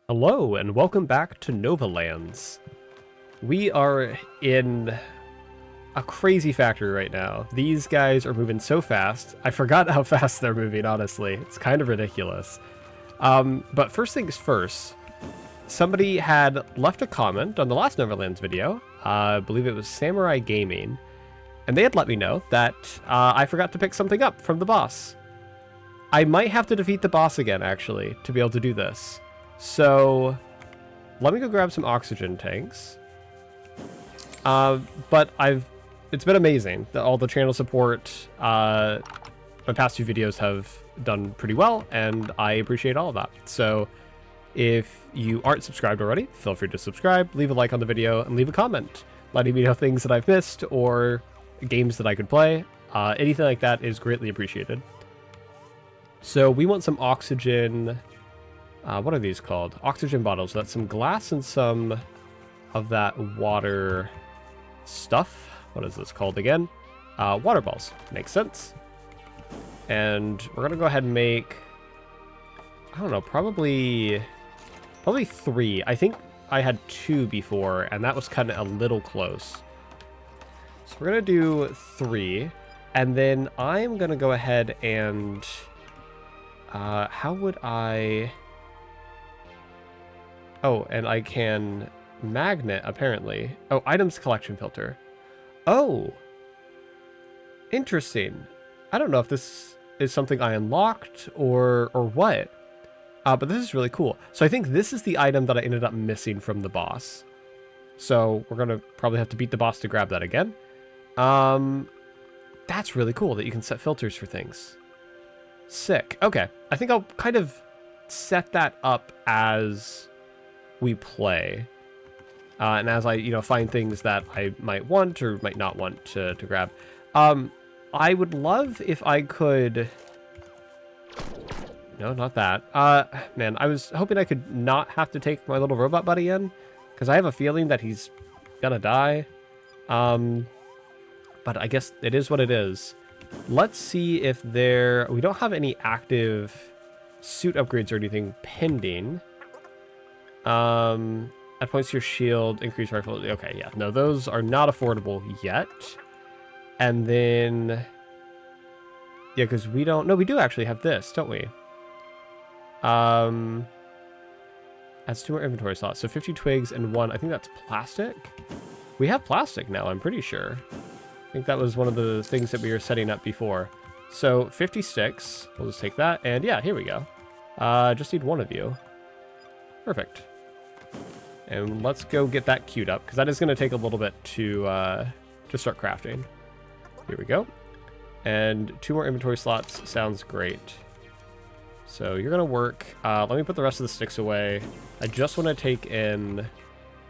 Hello, and welcome back to Nova Lands. We are in a crazy factory right now. These guys are moving so fast. I forgot how fast they're moving, honestly. It's kind of ridiculous. But first things first, somebody had left a comment on the last Nova Lands video. I believe it was Samurai Gaming. And they had let me know that I forgot to pick something up from the boss. I might have to defeat the boss again, actually, to be able to do this. So, let me go grab some oxygen tanks. But it's been amazing. All the channel support, my past few videos have done pretty well, and I appreciate all of that. So, if you aren't subscribed already, feel free to subscribe, leave a like on the video, and leave a comment, letting me know things that I've missed, or games that I could play. Anything like that is greatly appreciated. So, we want some oxygen... what are these called? Oxygen bottles. So that's some glass and some of that water stuff. What is this called again? Water balls. Makes sense. And we're going to go ahead and make, I don't know, probably 3. I think I had 2 before, and that was kind of a little close. So we're going to do 3. And then I'm going to go ahead and... how would I... Oh, and I can magnet, apparently. Oh, items collection filter. Oh! Interesting. I don't know if this is something I unlocked or what. But this is really cool. So I think this is the item that I ended up missing from the boss. So we're going to probably have to beat the boss to grab that again. That's really cool that you can set filters for things. Sick. Okay. I think I'll kind of set that up as... we play, and as I find things that I might want or might not want to grab. I would love if I could... No, not that. Man, I was hoping I could not have to take my little robot buddy in, because I have a feeling that he's gonna die. But I guess it is what it is. Let's see if we don't have any active suit upgrades or anything pending. Add points to your shield, increase rifle. Okay, yeah. No, those are not affordable yet. And then... yeah, because we don't... No, we do actually have this, don't we? Adds 2 more inventory slots. So 50 twigs and 1... I think that's plastic? We have plastic now, I'm pretty sure. I think that was one of the things that we were setting up before. So 50 sticks. We'll just take that. And yeah, here we go. Just need 1 of you. Perfect. And let's go get that queued up, because that is going to take a little bit to start crafting. Here we go. And 2 more inventory slots sounds great. So you're going to work. Let me put the rest of the sticks away. I just want to take in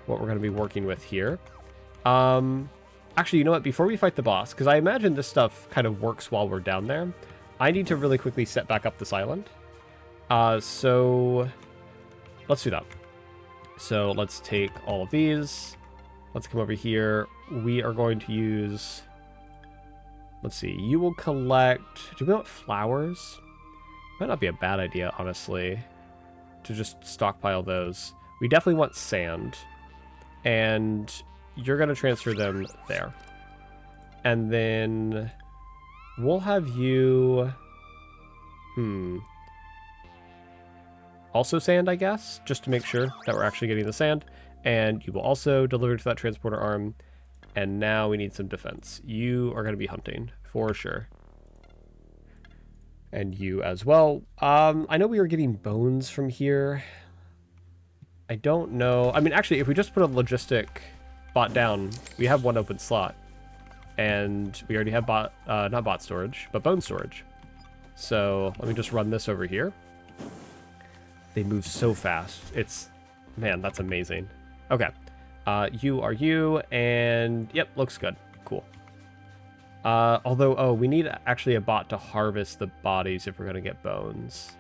what we're going to be working with here. Actually, you know what? Before we fight the boss, because I imagine this stuff kind of works while we're down there, I need to really quickly set back up this island. So let's do that. So let's take all of these. Let's come over here. We are going to use... let's see. You will collect... do we want flowers? Might not be a bad idea, honestly, to just stockpile those. We definitely want sand. And you're going to transfer them there. And then we'll have you... also sand, I guess, just to make sure that we're actually getting the sand. And you will also deliver to that transporter arm. And now we need some defense. You are going to be hunting, for sure. And you as well. I know we were getting bones from here. I don't know. I mean, actually, if we just put a logistic bot down, we have 1 open slot. And we already have not bot storage, but bone storage. So let me just run this over here. They move so fast. Man, that's amazing. Okay. You are you, and yep, looks good. Cool. Although, we need actually a bot to harvest the bodies if we're going to get bones.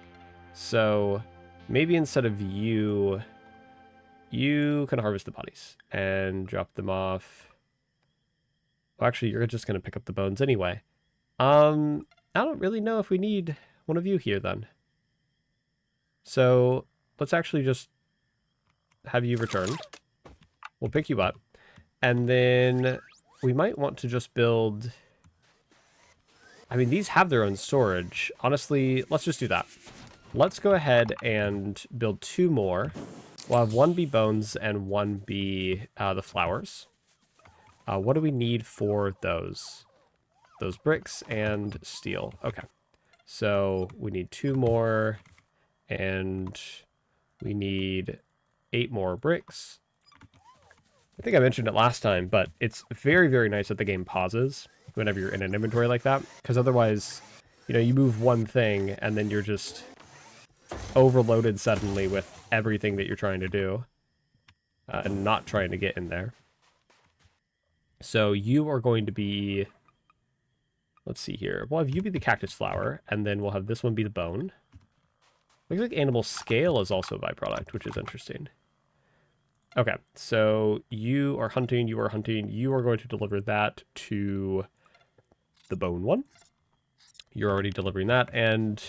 So maybe instead of you can harvest the bodies and drop them off. Well, actually, you're just going to pick up the bones anyway. I don't really know if we need one of you here then. So let's actually just have you returned. We'll pick you up. And then we might want to just build... I mean, these have their own storage. Honestly, let's just do that. Let's go ahead and build 2 more. We'll have 1 be bones and 1 be the flowers. What do we need for those? Those bricks and steel. Okay. So we need 2 more, and we need 8 more bricks. I think I mentioned it last time, but it's very, very nice that the game pauses whenever you're in an inventory like that, because otherwise, you know, you move one thing and then you're just overloaded suddenly with everything that you're trying to do and not trying to get in there. So you are going to be, let's see here. We'll have you be the cactus flower, and then we'll have this one be the bone. Looks like animal scale is also a byproduct, which is interesting. Okay, so you are hunting, you are hunting. You are going to deliver that to the bone one. You're already delivering that, and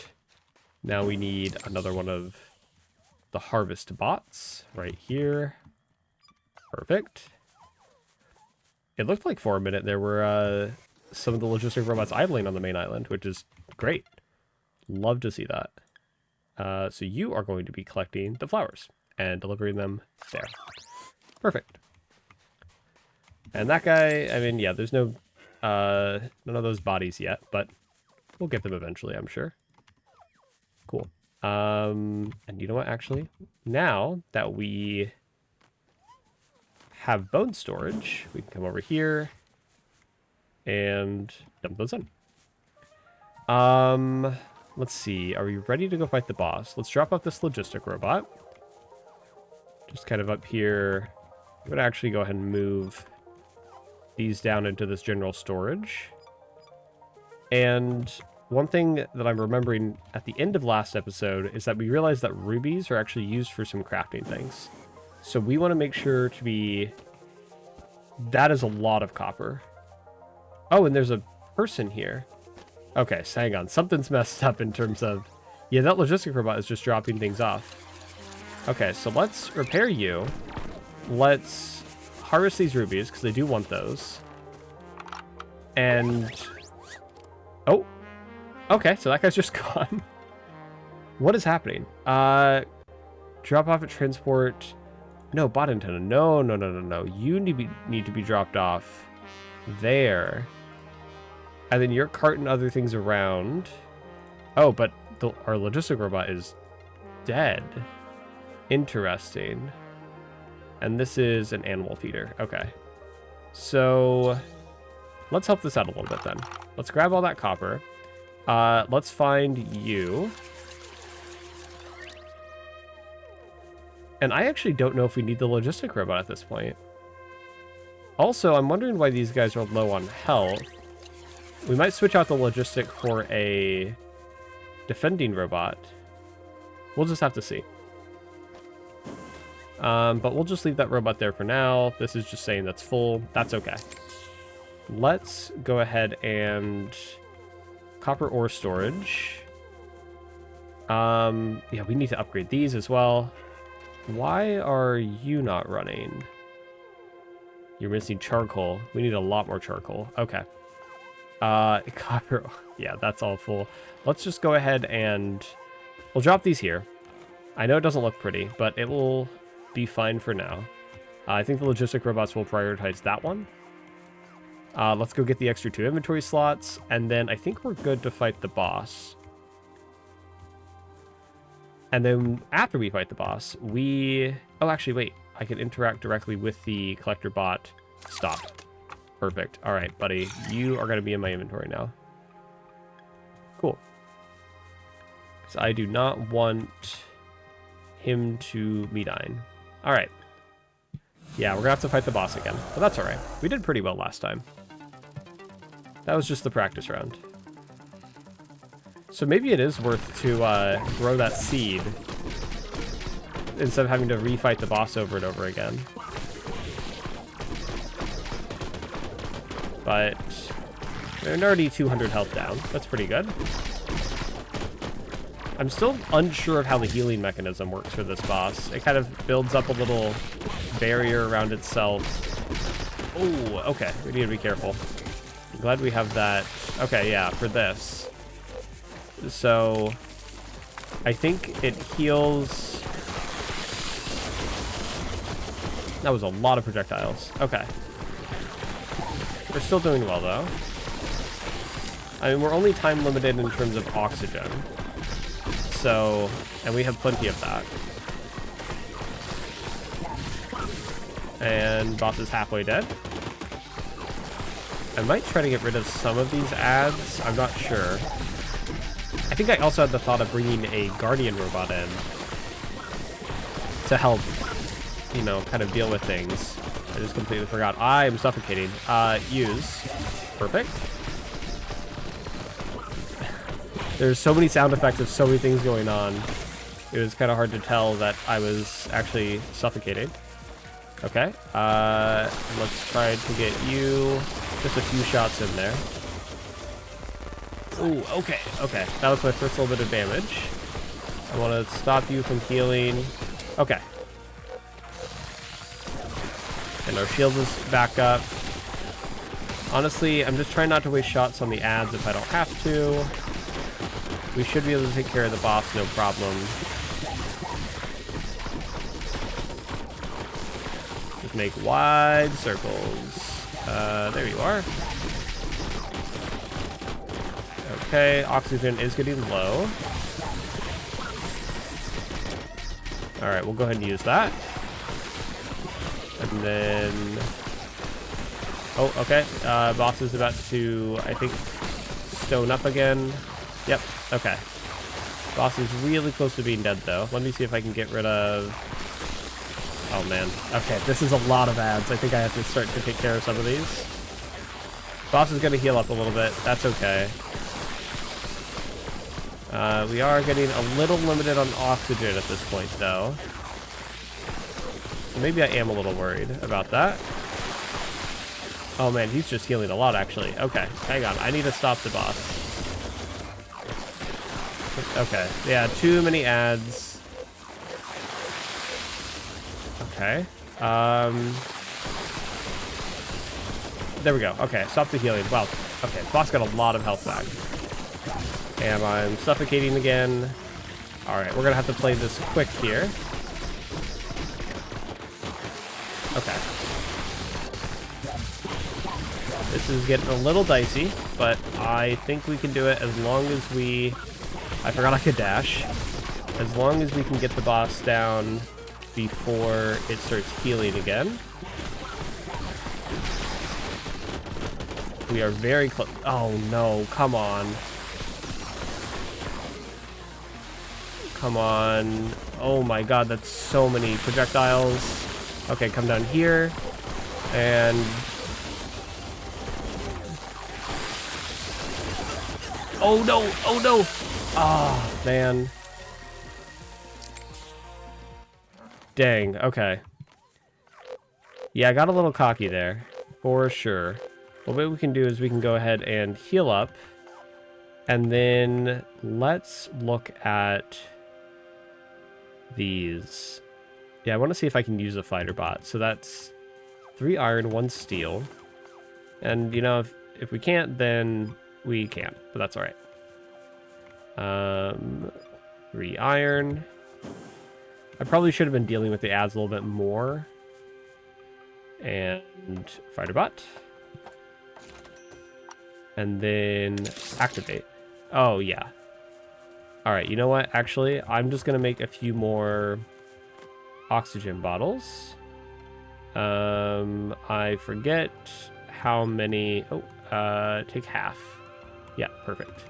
now we need another one of the harvest bots right here. Perfect. It looked like for a minute there were some of the logistic robots idling on the main island, which is great. Love to see that. So you are going to be collecting the flowers and delivering them there. Perfect. And that guy, I mean, yeah, there's no none of those bodies yet, but we'll get them eventually, I'm sure. Cool. And you know what, actually? Now that we have bone storage, we can come over here and dump those in. Let's see. Are we ready to go fight the boss? Let's drop off this logistic robot. Just kind of up here. I'm going to actually go ahead and move these down into this general storage. And one thing that I'm remembering at the end of last episode is that we realized that rubies are actually used for some crafting things. So we want to make sure to be... That is a lot of copper. Oh, and there's a person here. Okay, so hang on. Something's messed up in terms of... Yeah, that logistic robot is just dropping things off. Okay, so let's repair you. Let's harvest these rubies, because they do want those. And... Oh! Okay, so that guy's just gone. What is happening? Drop off at transport... No, bot antenna. No. You need to be dropped off there. And then you're carting other things around. Oh, but our logistic robot is dead. Interesting. And this is an animal feeder. Okay. So let's help this out a little bit then. Let's grab all that copper. Let's find you. And I actually don't know if we need the logistic robot at this point. Also, I'm wondering why these guys are low on health. We might switch out the logistic for a defending robot. We'll just have to see. But we'll just leave that robot there for now. This is just saying that's full. That's okay. Let's go ahead and... Copper ore storage. Yeah, we need to upgrade these as well. Why are you not running? You're missing charcoal. We need a lot more charcoal. Okay. Copper. Yeah, that's all full. Let's just go ahead and we'll drop these here. I know it doesn't look pretty, but it will be fine for now. I think the logistic robots will prioritize that one. Let's go get the extra 2 inventory slots, and then I think we're good to fight the boss. And then after we fight the boss, we... Oh, actually, wait. I can interact directly with the collector bot. Stop. Perfect. All right, buddy. You are going to be in my inventory now. Cool. Because I do not want him to be dying. All right. Yeah, we're going to have to fight the boss again. But that's all right. We did pretty well last time. That was just the practice round. So maybe it is worth to grow that seed instead of having to refight the boss over and over again. But they're already 200 health down. That's pretty good. I'm still unsure of how the healing mechanism works for this boss. It kind of builds up a little barrier around itself. Oh, okay. We need to be careful. I'm glad we have that. Okay, yeah, for this. So, I think it heals... That was a lot of projectiles. Okay. We're still doing well, though. I mean, we're only time limited in terms of oxygen. So, and we have plenty of that. And boss is halfway dead. I might try to get rid of some of these ads. I'm not sure. I think I also had the thought of bringing a guardian robot in to help, you know, kind of deal with things. I just completely forgot. I'm suffocating. Use. Perfect. There's so many sound effects of so many things going on. It was kind of hard to tell that I was actually suffocating. Okay. Let's try to get you just a few shots in there. Ooh, okay, okay. That was my first little bit of damage. I want to stop you from healing. Okay. And our shield is back up. Honestly, I'm just trying not to waste shots on the ads if I don't have to. We should be able to take care of the boss, no problem. Just make wide circles. There you are. Okay, oxygen is getting low. Alright, we'll go ahead and use that. And then... Oh, okay. Boss is about to, I think, stone up again. Yep, okay. Boss is really close to being dead, though. Let me see if I can get rid of... Oh, man. Okay, this is a lot of ads. I think I have to start to take care of some of these. Boss is going to heal up a little bit. That's okay. We are getting a little limited on oxygen at this point, though. So maybe I am a little worried about that. Oh, man, he's just healing a lot, actually. Okay, hang on. I need to stop the boss. Okay, yeah, too many ads. Okay. There we go. Okay, stop the healing. Wow. Okay, boss got a lot of health back. And I'm suffocating again. Alright, we're gonna have to play this quick here. Okay. This is getting a little dicey, but I think we can do it as long as we... I forgot I could dash. As long as we can get the boss down before it starts healing again. We are very close. Oh no, come on. Come on. Oh my god, that's so many projectiles. Okay, come down here. And... Oh no! Oh no! Oh, man. Dang, okay. Yeah, I got a little cocky there. For sure. Well, what we can do is we can go ahead and heal up. And then let's look at these. Yeah, I want to see if I can use a fighter bot. So that's 3 iron, 1 steel. And, you know, if we can't, then we can't. But that's alright. 3 iron. I probably should have been dealing with the ads a little bit more. And fighter bot. And then activate. Oh, yeah. Alright, you know what? Actually, I'm just going to make a few more oxygen bottles. I forget how many... Oh, take half. Yeah, perfect.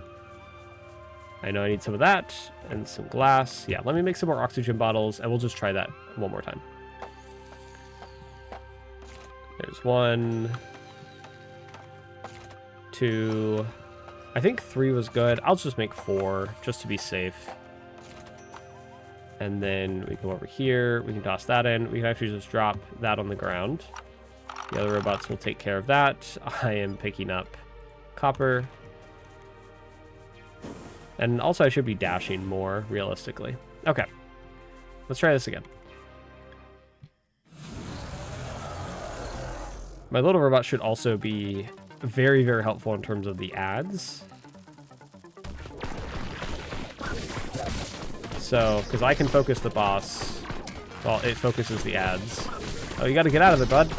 I know I need some of that and some glass. Yeah, let me make some more oxygen bottles and we'll just try that one more time. There's 1, 2. I think 3 was good. I'll just make 4 just to be safe. And then we come over here. We can toss that in. We can actually just drop that on the ground. The other robots will take care of that. I am picking up copper. And also I should be dashing more, realistically. Okay. Let's try this again. My little robot should also be very, very helpful in terms of the ads. So, because I can focus the boss, well, it focuses the ads. Oh, you gotta get out of it, bud.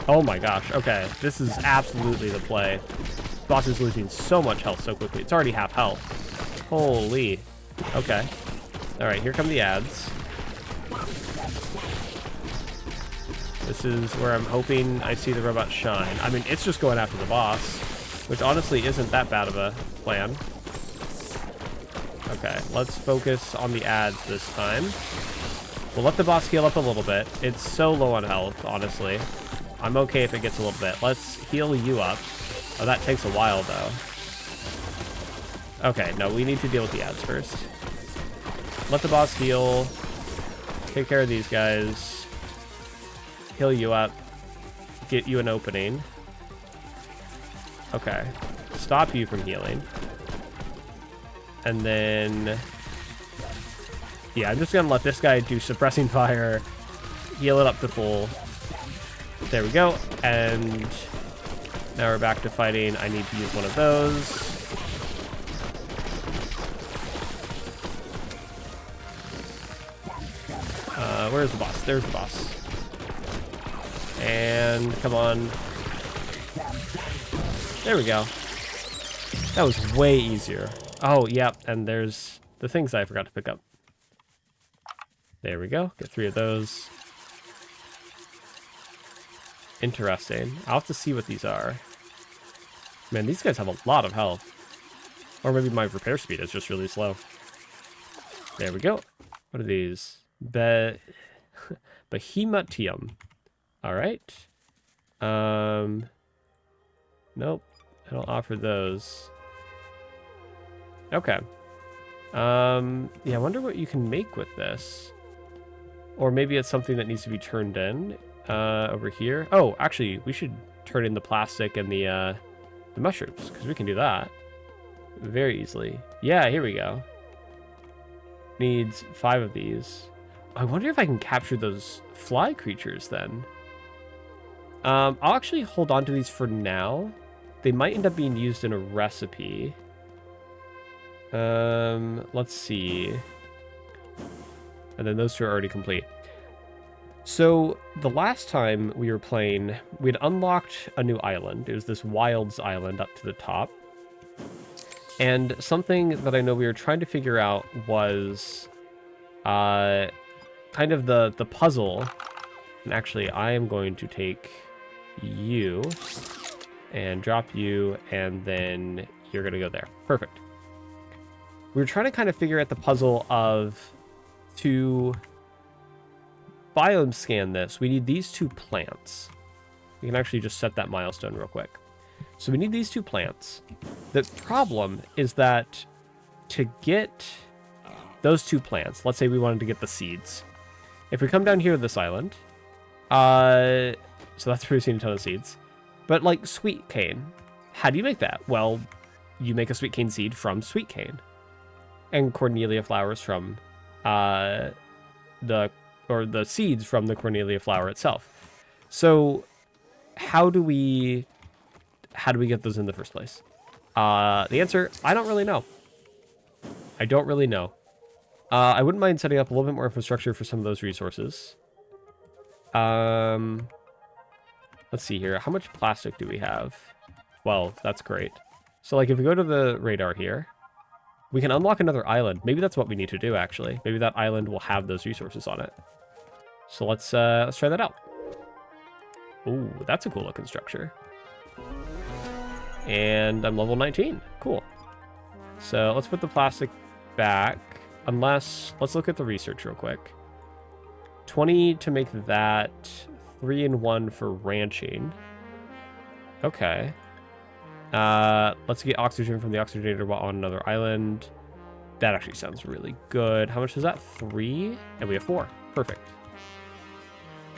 Oh my gosh, okay. This is absolutely the play. Boss is losing so much health so quickly. It's already half health. Holy. Okay. Alright, here come the ads. This is where I'm hoping I see the robot shine. I mean, it's just going after the boss, which honestly isn't that bad of a plan. Okay, let's focus on the ads this time. We'll let the boss heal up a little bit. It's so low on health, honestly. I'm okay if it gets a little bit. Let's heal you up. Oh, that takes a while, though. Okay, no, we need to deal with the ads first. Let the boss heal. Take care of these guys. Heal you up. Get you an opening. Okay. Stop you from healing. And then... yeah, I'm just going to let this guy do suppressing fire. Heal it up to full. There we go. And now we're back to fighting. I need to use one of those. Where's the boss? There's the boss. And come on. There we go. That was way easier. Oh, yep. And there's the things I forgot to pick up. There we go. Get 3 of those. Interesting. I'll have to see what these are. Man, these guys have a lot of health. Or maybe my repair speed is just really slow. There we go. What are these? Behematium. Alright. Nope. I don't offer those. Okay. Yeah, I wonder what you can make with this. Or maybe it's something that needs to be turned in. Over here. Oh, actually, we should turn in the plastic and the mushrooms, because we can do that very easily. Yeah, here we go. Needs 5 of these. I wonder if I can capture those fly creatures then. I'll actually hold on to these for now. They might end up being used in a recipe. Let's see. And then those 2 are already complete. So the last time we were playing, we'd unlocked a new island. It was this Wilds Island up to the top. And something that I know we were trying to figure out was kind of the puzzle. And actually, I am going to take you and drop you, and then you're going to go there. Perfect. We were trying to kind of figure out the puzzle of to biome scan this. We need these 2 plants. We can actually just set that milestone real quick. So we need these 2 plants. The problem is that to get those 2 plants, let's say we wanted to get the seeds. If we come down here to this island, so that's producing a ton of seeds. But like sweet cane, how do you make that? Well, you make a sweet cane seed from sweet cane. And Cornelia flowers from the seeds from the Cornelia flower itself. So how do we get those in the first place? The answer, I don't really know. I don't really know. I wouldn't mind setting up a little bit more infrastructure for some of those resources. Let's see here. How much plastic do we have? Well, that's great. So like if we go to the radar here, we can unlock another island. Maybe that's what we need to do, actually. Maybe that island will have those resources on it. So let's try that out. Ooh, that's a cool looking structure. And I'm level 19. Cool. So let's put the plastic back. Unless, let's look at the research real quick. 20 to make that. 3 and 1 for ranching. Okay. Let's get oxygen from the oxygenator while on another island. That actually sounds really good. How much is that? 3? And we have 4. Perfect.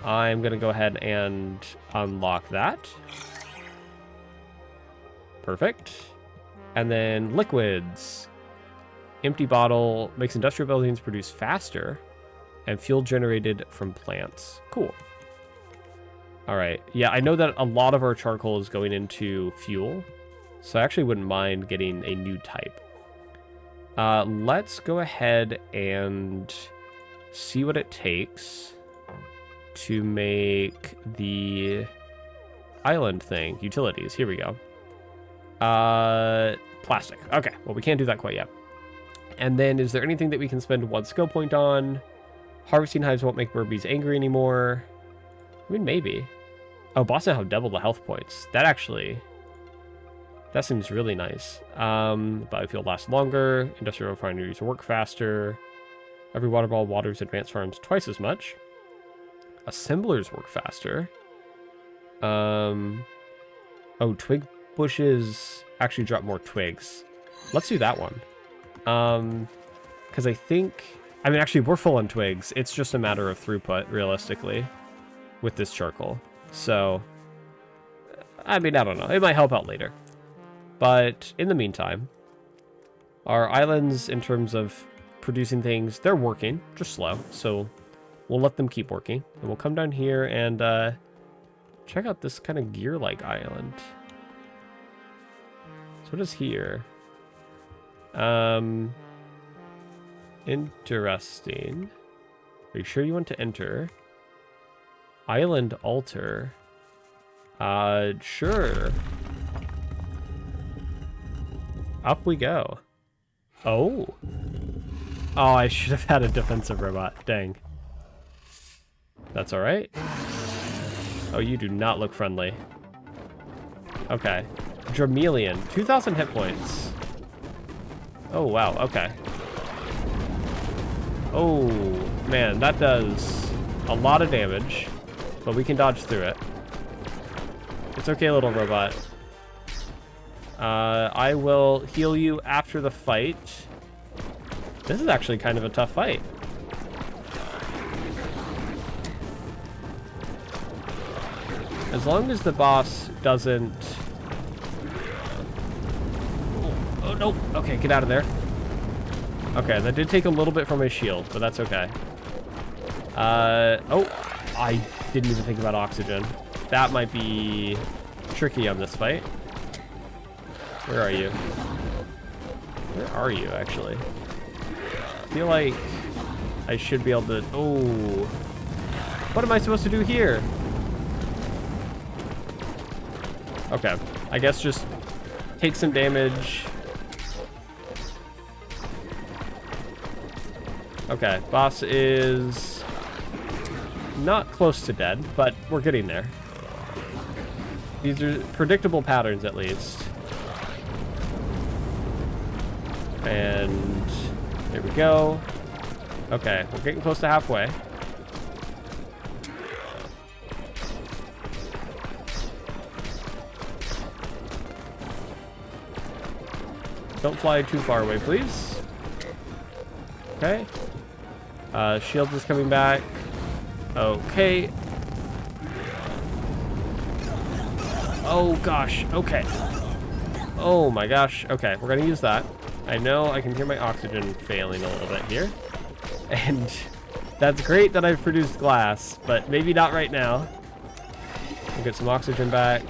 I'm going to go ahead and unlock that. Perfect. And then liquids. Empty bottle makes industrial buildings produce faster, and fuel generated from plants. Cool. All right. Yeah, I know that a lot of our charcoal is going into fuel, so I actually wouldn't mind getting a new type. Let's go ahead and see what it takes to make the island thing. Utilities. Here we go. Plastic. Okay. Well, we can't do that quite yet. And then is there anything that we can spend 1 skill point on? Harvesting hives won't make Burbies angry anymore. I mean, maybe. Oh, boss now have double the health points. That seems really nice. Biofuel lasts longer. Industrial refineries work faster. Every water ball waters advanced farms twice as much. Assemblers work faster. Oh, twig bushes actually drop more twigs. Let's do that one. Because I think... I mean, actually, we're full on twigs. It's just a matter of throughput, realistically, with this charcoal. So, I mean, I don't know. It might help out later. But in the meantime, our islands, in terms of producing things, they're working, just slow. So we'll let them keep working. And we'll come down here and check out this kind of gear-like island. So what is here? Interesting. Are you sure you want to enter? Island altar. Sure. Up we go. Oh. Oh, I should have had a defensive robot. Dang. That's alright. Oh, you do not look friendly. Okay. Dramelian. 2,000 hit points. Oh, wow. Okay. Oh, man. That does a lot of damage. But we can dodge through it. It's okay, little robot. I will heal you after the fight. This is actually kind of a tough fight. As long as the boss doesn't... Oh, no. Okay, get out of there. Okay, that did take a little bit from my shield, but that's okay. Oh, I didn't even think about oxygen. That might be tricky on this fight. Where are you? Where are you, actually? I feel like I should be able to... Oh. What am I supposed to do here? Okay. I guess just take some damage. Okay. Boss is not close to dead, but we're getting there. These are predictable patterns, at least. And there we go. Okay, we're getting close to halfway. Don't fly too far away, please. Okay. Shield is coming back. Okay. Oh, gosh. Okay. Oh, my gosh. Okay, we're going to use that. I know I can hear my oxygen failing a little bit here. And that's great that I've produced glass, but maybe not right now. We'll get some oxygen back.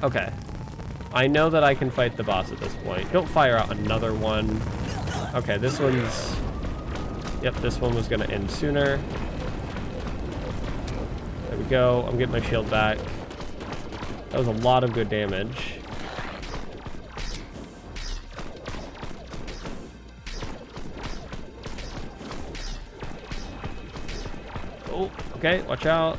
Okay. I know that I can fight the boss at this point. Don't fire out another one. Okay, this one's... Yep, this one was going to end sooner. There we go. I'm getting my shield back. That was a lot of good damage. Oh, okay, watch out.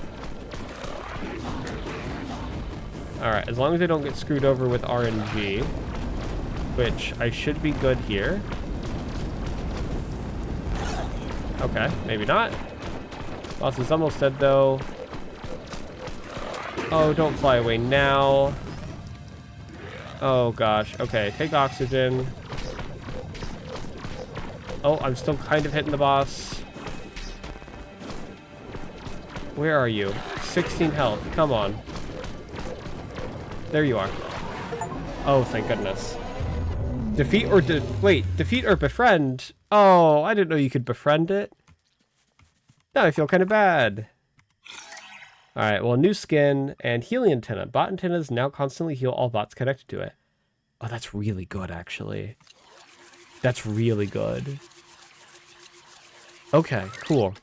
Alright, as long as I don't get screwed over with RNG, which I should be good here. Okay, maybe not. Boss is almost dead, though. Oh, don't fly away now. Oh, gosh. Okay, take oxygen. Oh, I'm still kind of hitting the boss. Where are you? 16 health. Come on. There you are. Oh, thank goodness. Defeat or wait, defeat or befriend? Oh, I didn't know you could befriend it. Now I feel kind of bad. Alright, well, new skin and healing antenna. Bot antennas now constantly heal all bots connected to it. Oh, that's really good, actually. That's really good. Okay, cool.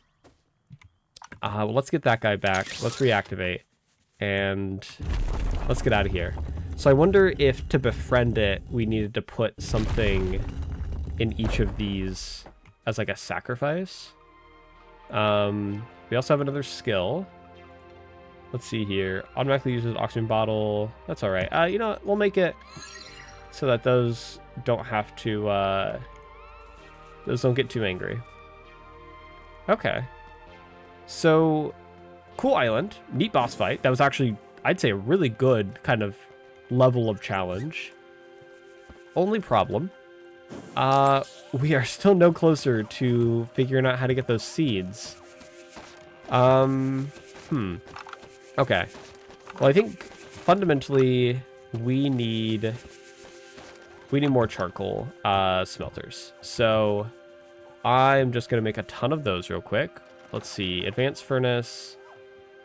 Well, let's get that guy back. Let's reactivate. And let's get out of here. So I wonder if to befriend it, we needed to put something in each of these as like a sacrifice. We also have another skill. Let's see here. Automatically uses oxygen bottle. That's all right. You know what? We'll make it so that those don't have to, those don't get too angry. Okay. So, cool island. Neat boss fight. That was actually, I'd say, a really good kind of level of challenge. Only problem. We are still no closer to figuring out how to get those seeds. Okay. Well, I think fundamentally we need more charcoal smelters. So I'm just going to make a ton of those real quick. Let's see. Advanced furnace,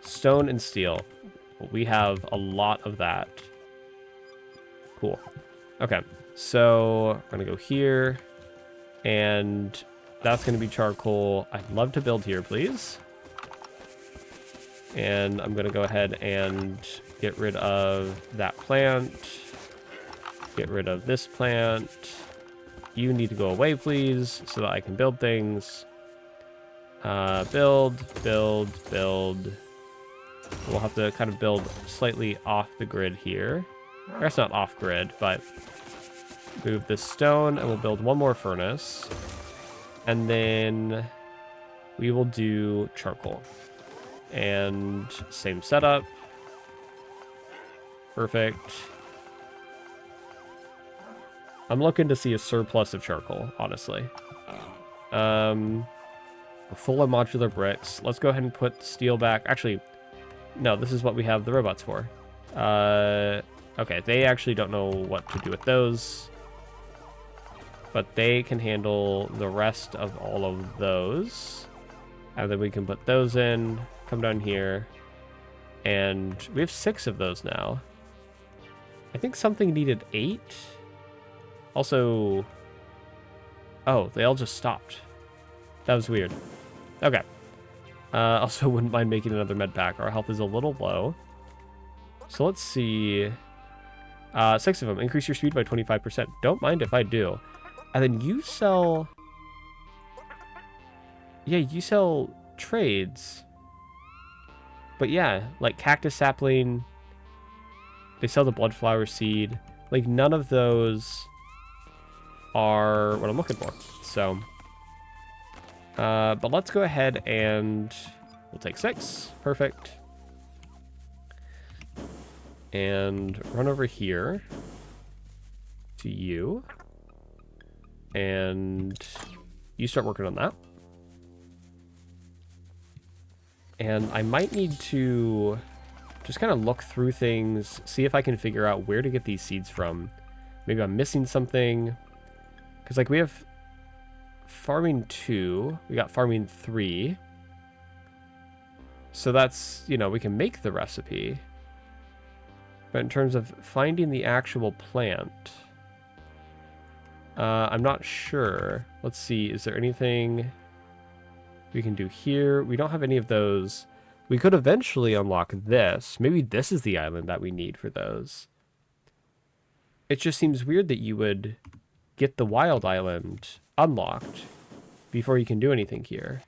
stone and steel. We have a lot of that. Cool. Okay. So I'm going to go here. And that's going to be charcoal. I'd love to build here, please. And I'm going to go ahead and get rid of that plant. Get rid of this plant. You need to go away, please, so that I can build things. Build. We'll have to kind of build slightly off the grid here. Or it's not off grid, but move this stone and we'll build one more furnace. And then we will do charcoal. And same setup. Perfect. I'm looking to see a surplus of charcoal, honestly. Full of modular bricks. Let's go ahead and put steel back. Actually, no, this is what we have the robots for. Okay, they actually don't know what to do with those. But they can handle the rest of all of those. And then we can put those in. Come down here. And we have 6 of those now. I think something needed 8. Also... Oh, they all just stopped. That was weird. Okay. Also wouldn't mind making another med pack. Our health is a little low. So let's see. 6 of them. Increase your speed by 25%. Don't mind if I do. And then you sell... Yeah, you sell trades. But yeah, like cactus sapling. They sell the bloodflower seed. Like none of those are what I'm looking for. So, but let's go ahead and we'll take 6. Perfect. And run over here to you. And you start working on that. And I might need to just kind of look through things, see if I can figure out where to get these seeds from. Maybe I'm missing something. Because, like, we have farming 2. We got farming 3. So that's, you know, we can make the recipe. But in terms of finding the actual plant, I'm not sure. Let's see. Is there anything we can do here? We don't have any of those. We could eventually unlock this. Maybe this is the island that we need for those. It just seems weird that you would get the wild island unlocked before you can do anything here.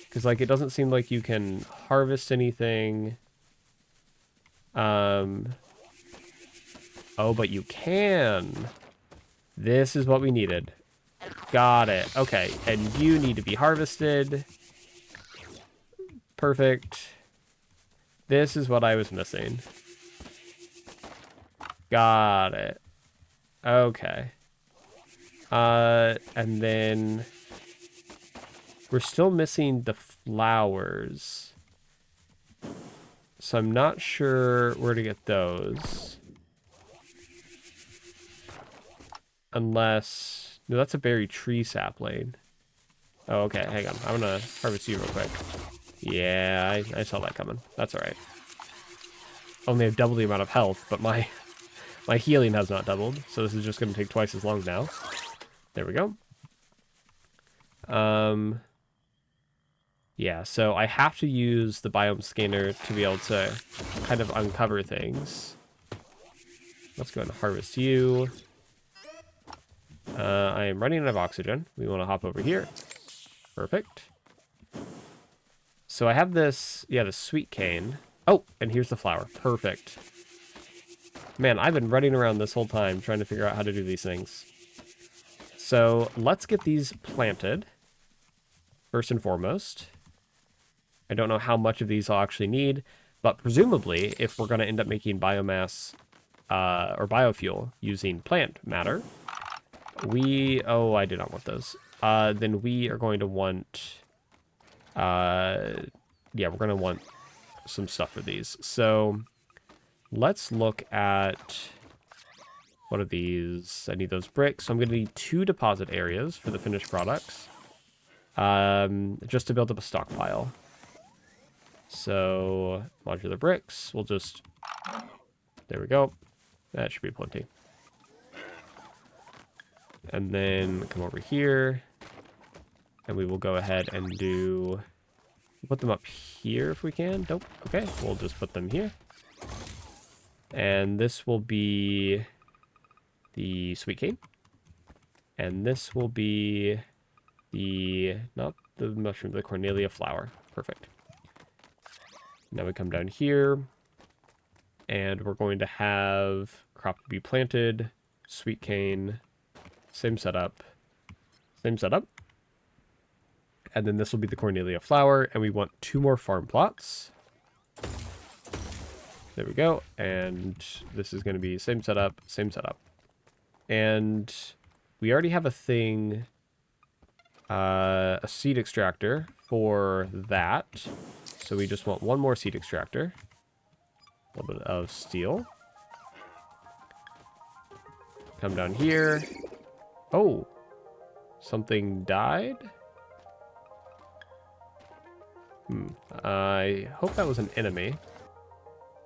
Because, like, it doesn't seem like you can harvest anything. Oh, but you can. This is what we needed. Got it. Okay, and you need to be harvested. Perfect. This is what I was missing. Got it. Okay. And then we're still missing the flowers. So I'm not sure where to get those. Unless... No, that's a berry tree sapling. Oh, okay. Hang on. I'm going to harvest you real quick. Yeah, I saw that coming. That's all right. Only have double the amount of health, but my healing has not doubled. So this is just going to take twice as long now. There we go. Yeah, so I have to use the biome scanner to be able to kind of uncover things. Let's go ahead and harvest you. I am running out of oxygen. We want to hop over here. Perfect. So I have this, yeah, the sweet cane. Oh, and here's the flower. Perfect. Man, I've been running around this whole time trying to figure out how to do these things. So let's get these planted, first and foremost. I don't know how much of these I'll actually need, but presumably, if we're going to end up making biomass or biofuel using plant matter, oh, I did not want those. Then we are going to want, yeah, we're going to want some stuff for these. So let's look at, what are these? I need those bricks. So I'm going to need 2 deposit areas for the finished products, just to build up a stockpile. So modular bricks, we'll just, there we go. That should be plenty. And then come over here, and we will go ahead and put them up here if we can. Nope. Okay, we'll just put them here. And this will be the sweet cane. And this will be not the mushroom, the Cornelia flower. Perfect. Now we come down here, and we're going to have crop to be planted, sweet cane, same setup, and then this will be the Cornelia flower, and we want 2 more farm plots. There we go, and this is going to be same setup, and we already have a thing, a seed extractor for that. So we just want 1 more seed extractor. A little bit of steel. Come down here. Oh, something died? I hope that was an enemy.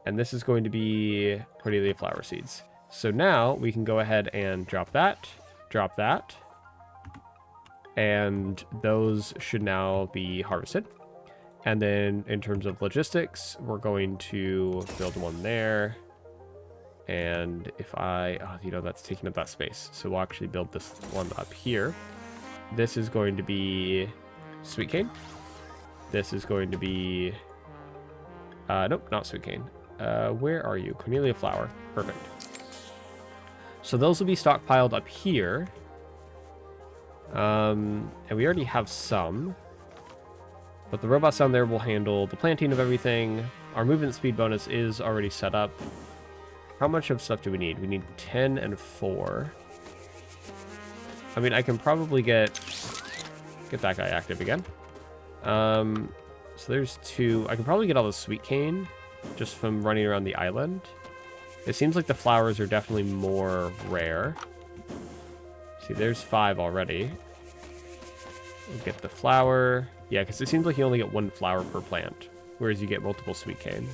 And this is going to be Cornelia flower seeds. So now we can go ahead and drop that. And those should now be harvested. And then in terms of logistics, we're going to build 1 there. And if that's taking up that space. So we'll actually build this one up here. This is going to be sweet cane. This is going to be, nope, not sweet cane. Where are you? Cornelia flower. Perfect. So those will be stockpiled up here. And we already have some. But the robots down there will handle the planting of everything. Our movement speed bonus is already set up. How much of stuff do we need? We need 10 and 4. I mean, I can probably get that guy active again. So there's 2. I can probably get all the sweet cane just from running around the island. It seems like the flowers are definitely more rare. See, there's 5 already. We'll get the flower. Yeah, because it seems like you only get 1 flower per plant, whereas you get multiple sweet cane.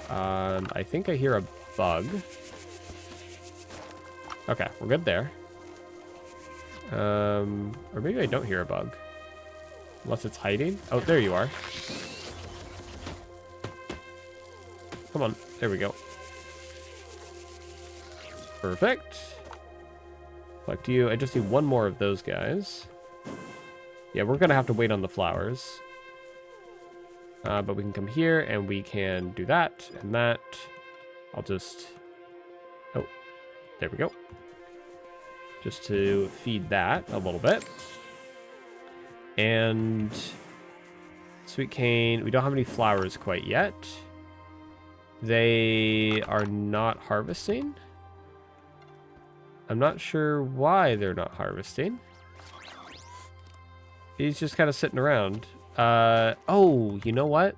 I think I hear a bug. Okay, we're good there. Or maybe I don't hear a bug. Unless it's hiding. Oh, there you are. Come on, there we go. Perfect. Collect you. I just need 1 more of those guys. Yeah, we're gonna have to wait on the flowers. But we can come here and we can do that and that. I'll just... Oh, there we go. Just to feed that a little bit. And sweet cane. We don't have any flowers quite yet. They are not harvesting. I'm not sure why they're not harvesting. He's just kind of sitting around. Oh, you know what?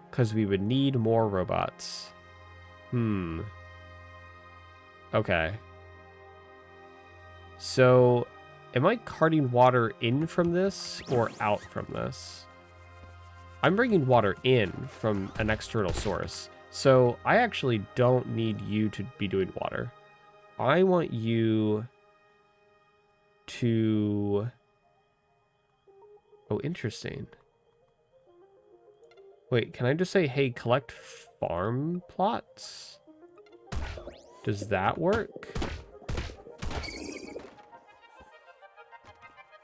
Because we would need more robots. Okay. So, am I carting water in from this or out from this? I'm bringing water in from an external source. So, I actually don't need you to be doing water. I want you to... Oh, interesting. Wait, can I just say, hey, collect farm plots? Does that work?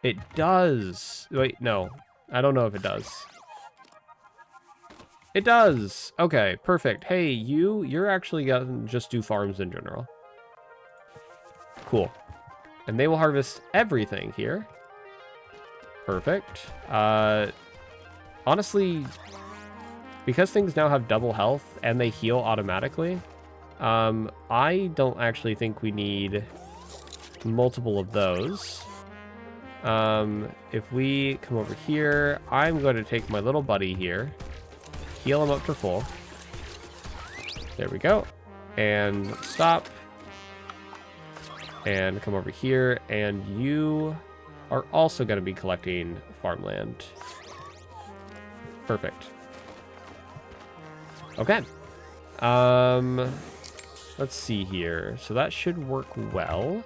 It does. Wait, no. I don't know if it does. It does. Okay, perfect. Hey, you're actually gonna just do farms in general. Cool. And they will harvest everything here. Perfect. Honestly, because things now have double health and they heal automatically, I don't actually think we need multiple of those. If we come over here, I'm going to take my little buddy here, heal him up to full. There we go. And stop. And come over here, and you are also going to be collecting farmland. Perfect. Okay. Let's see here. So that should work well.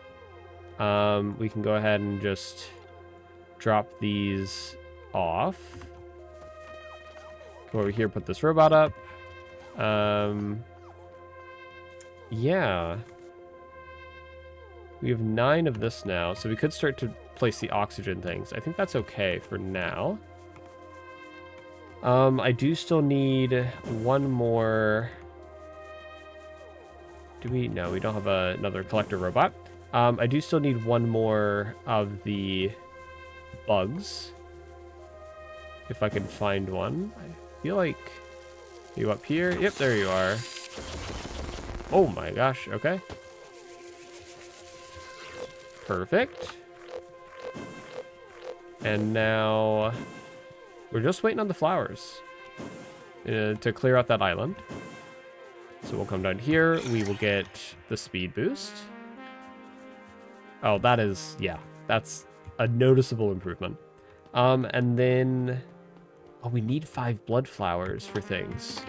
We can go ahead and just drop these off. Come over here, put this robot up. Yeah. We have 9 of this now, so we could start to place the oxygen things. I think that's okay for now. I do still need one more. Do we? No, we don't have another collector robot. I do still need one more of the bugs. If I can find one. I feel like... You up here? Yep, there you are. Oh my gosh, okay. Perfect. And now we're just waiting on the flowers to clear out that island. So we'll come down here. We will get the speed boost. Oh, that is, yeah, that's a noticeable improvement. And then, oh, we need 5 blood flowers for things.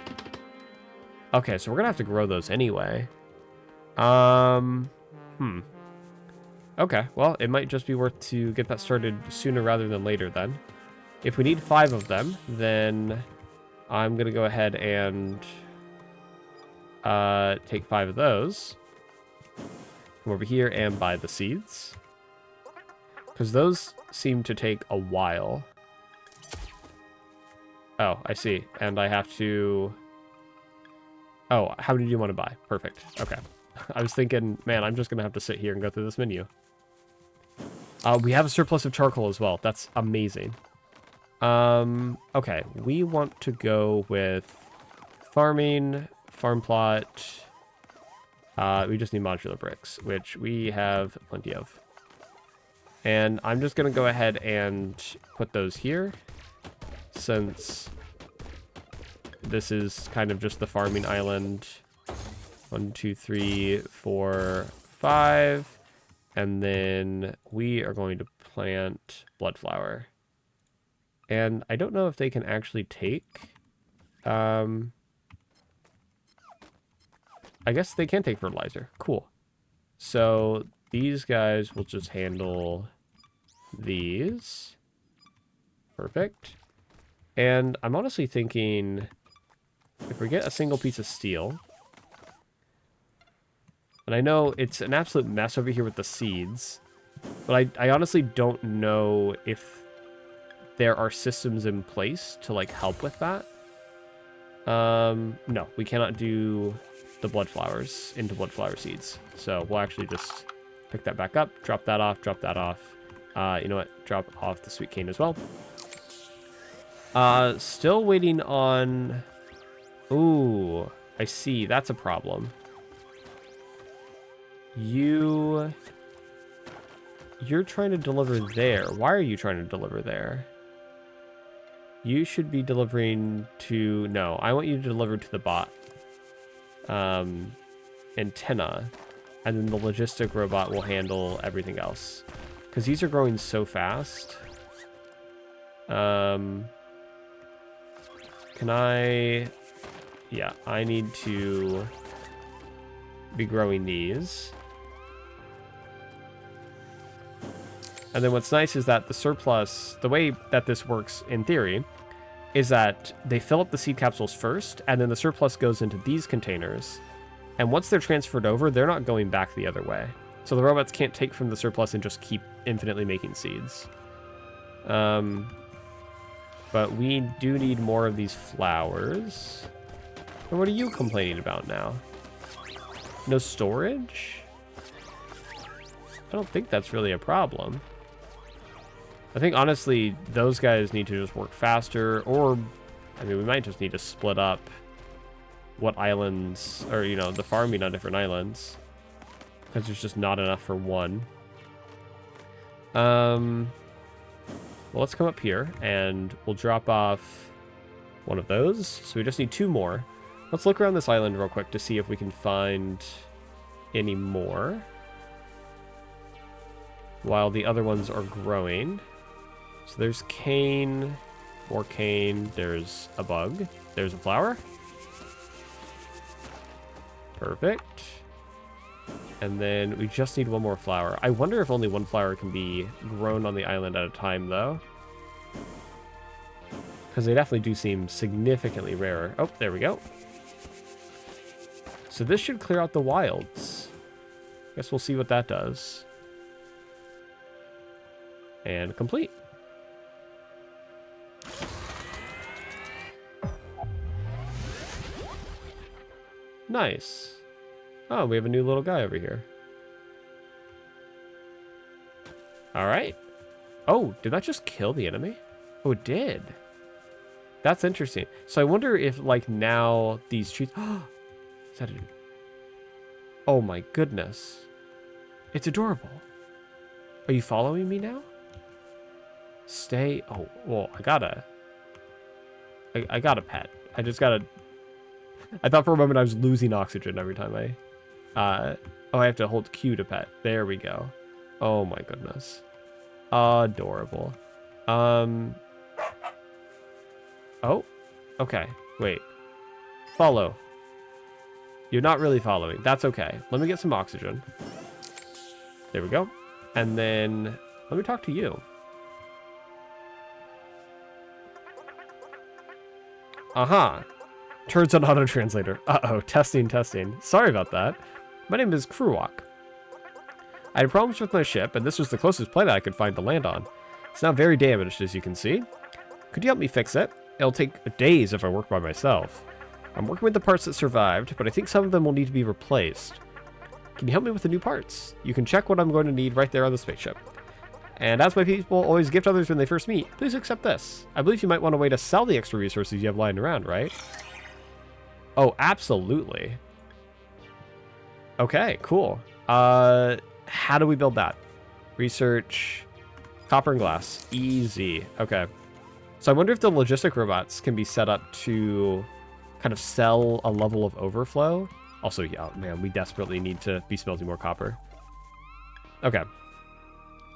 Okay, so we're gonna have to grow those anyway. Okay, well, it might just be worth to get that started sooner rather than later then. If we need 5 of them, then I'm going to go ahead and take 5 of those. Come over here and buy the seeds. Because those seem to take a while. Oh, I see. And I have to... Oh, how many do you want to buy? Perfect. Okay. I was thinking, man, I'm just going to have to sit here and go through this menu. We have a surplus of charcoal as well. That's amazing. Okay, we want to go with farming, farm plot. We just need modular bricks, which we have plenty of. And I'm just going to go ahead and put those here, since this is kind of just the farming island. 1, 2, 3, 4, 5. And then we are going to plant bloodflower. And I don't know if they can actually take... I guess they can take fertilizer. Cool. So these guys will just handle these. Perfect. And I'm honestly thinking, if we get a single piece of steel... And I know it's an absolute mess over here with the seeds, but I honestly don't know if there are systems in place to, like, help with that. No, we cannot do the blood flowers into blood flower seeds. So we'll actually just pick that back up, drop that off, drop that off. You know what? Drop off the sweet cane as well. Still waiting on... Ooh, I see. That's a problem. You're trying to deliver there. Why are you trying to deliver there? You should be delivering to... No, I want you to deliver to the bot. Antenna. And then the logistic robot will handle everything else. Because these are growing so fast. Can I... Yeah, I need to be growing these. And then what's nice is that the surplus, the way that this works in theory, is that they fill up the seed capsules first, and then the surplus goes into these containers. And once they're transferred over, they're not going back the other way. So the robots can't take from the surplus and just keep infinitely making seeds. But we do need more of these flowers. And what are you complaining about now? No storage? I don't think that's really a problem. I think, honestly, those guys need to just work faster, or, I mean, we might just need to split up what islands, or, you know, the farming on different islands, because there's just not enough for one. Well, let's come up here, and we'll drop off one of those. So we just need 2 more. Let's look around this island real quick to see if we can find any more, while the other ones are growing. So there's cane, more cane, there's a bug, there's a flower. Perfect. And then we just need 1 more flower. I wonder if only 1 flower can be grown on the island at a time, though. Because they definitely do seem significantly rarer. Oh, there we go. So this should clear out the wilds. Guess we'll see what that does. And complete. Nice. Oh, we have a new little guy over here. Alright. Oh, did that just kill the enemy? Oh, it did. That's interesting. So I wonder if, like, now these trees... Is that a... Oh my goodness. It's adorable. Are you following me now? Stay... Oh, well, I gotta pet. I just gotta... I thought for a moment I was losing oxygen every time I... Oh, I have to hold Q to pet. There we go. Oh my goodness. Adorable. Oh, okay. Wait. Follow. You're not really following. That's okay. Let me get some oxygen. There we go. And then let me talk to you. Aha. Turns on auto translator. Uh-oh. Testing. Sorry about that. My name is Kruwak. I had problems with my ship, and this was the closest planet I could find to land on. It's now very damaged, as you can see. Could you help me fix it? It'll take days if I work by myself. I'm working with the parts that survived, but I think some of them will need to be replaced. Can you help me with the new parts? You can check what I'm going to need right there on the spaceship. And as my people always gift others when they first meet, please accept this. I believe you might want a way to sell the extra resources you have lying around, right? Oh, absolutely. Okay, cool. How do we build that? Research, copper and glass, easy. Okay. So I wonder if the logistic robots can be set up to kind of sell a level of overflow. Also, yeah, man, we desperately need to be smelting more copper. Okay.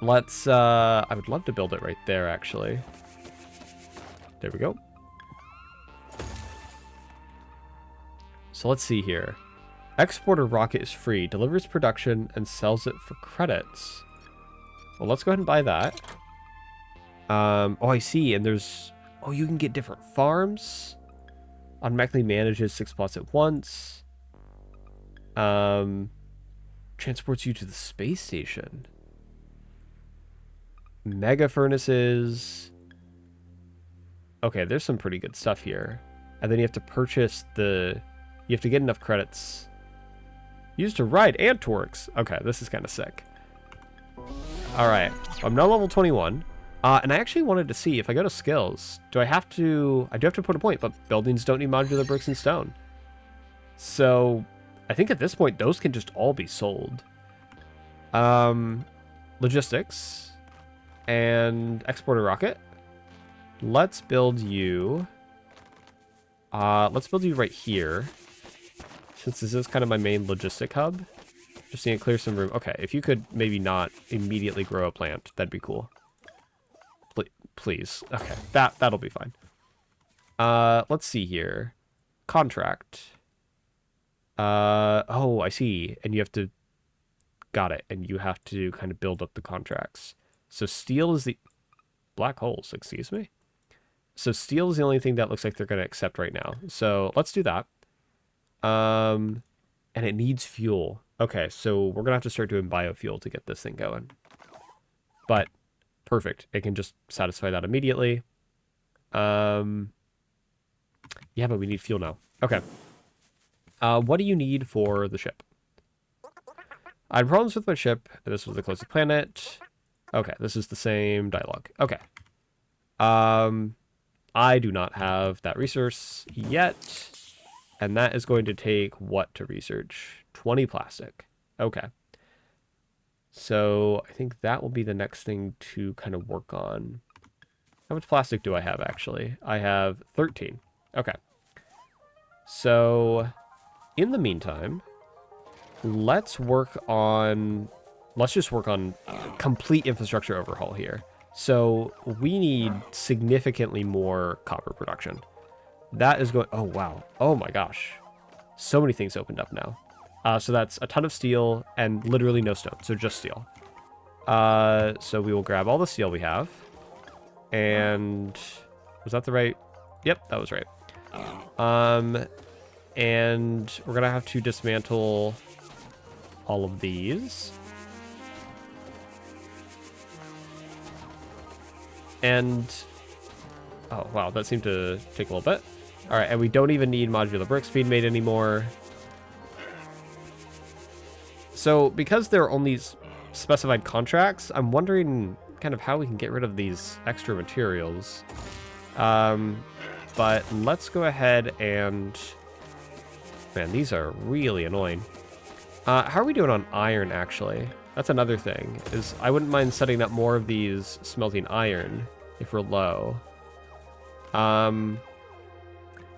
Let's, I would love to build it right there, actually. There we go. So let's see here. Exporter rocket is free, delivers production, and sells it for credits. Well, let's go ahead and buy that. Oh, I see. And there's... Oh, you can get different farms. Automatically manages 6 plots at once. Transports you to the space station. Mega furnaces. Okay, there's some pretty good stuff here. And then you have to purchase the... You have to get enough credits. Used to ride Antworks. Okay, this is kind of sick. Alright, I'm now level 21. And I actually wanted to see, if I go to skills, do I have to... I do have to put a point, but buildings don't need modular bricks and stone. So, I think at this point, those can just all be sold. Logistics. And exporter rocket. Let's build you... let's build you right here. Since this is kind of my main logistic hub. Just need to clear some room. Okay, if you could maybe not immediately grow a plant, that'd be cool. Please. Okay, that'll be fine. Let's see here. Contract. Oh, I see. And you have to... Got it. And you have to kind of build up the contracts. So steel is the... Black holes, excuse me? So steel is the only thing that looks like they're going to accept right now. So let's do that. And it needs fuel. Okay, so we're going to have to start doing biofuel to get this thing going. But perfect. It can just satisfy that immediately. Yeah, but we need fuel now. Okay. What do you need for the ship? I had problems with my ship. This was the closest planet. Okay, this is the same dialogue. Okay. I do not have that resource yet. And that is going to take what to research? 20 plastic. Okay. So I think that will be the next thing to kind of work on. How much plastic do I have, actually? I have 13. Okay. So in the meantime, let's just work on complete infrastructure overhaul here. So we need significantly more copper production. That is going... Oh, wow. Oh, my gosh. So many things opened up now. So that's a ton of steel and literally no stone. So just steel. So we will grab all the steel we have. And... Was that the right... Yep, that was right. And we're going to have to dismantle all of these. And... Oh, wow, that seemed to take a little bit. All right, and we don't even need modular bricks being made anymore. So because there are only specified contracts, I'm wondering kind of how we can get rid of these extra materials. But let's go ahead and... Man, these are really annoying. How are we doing on iron, actually? That's another thing, is I wouldn't mind setting up more of these smelting iron if we're low.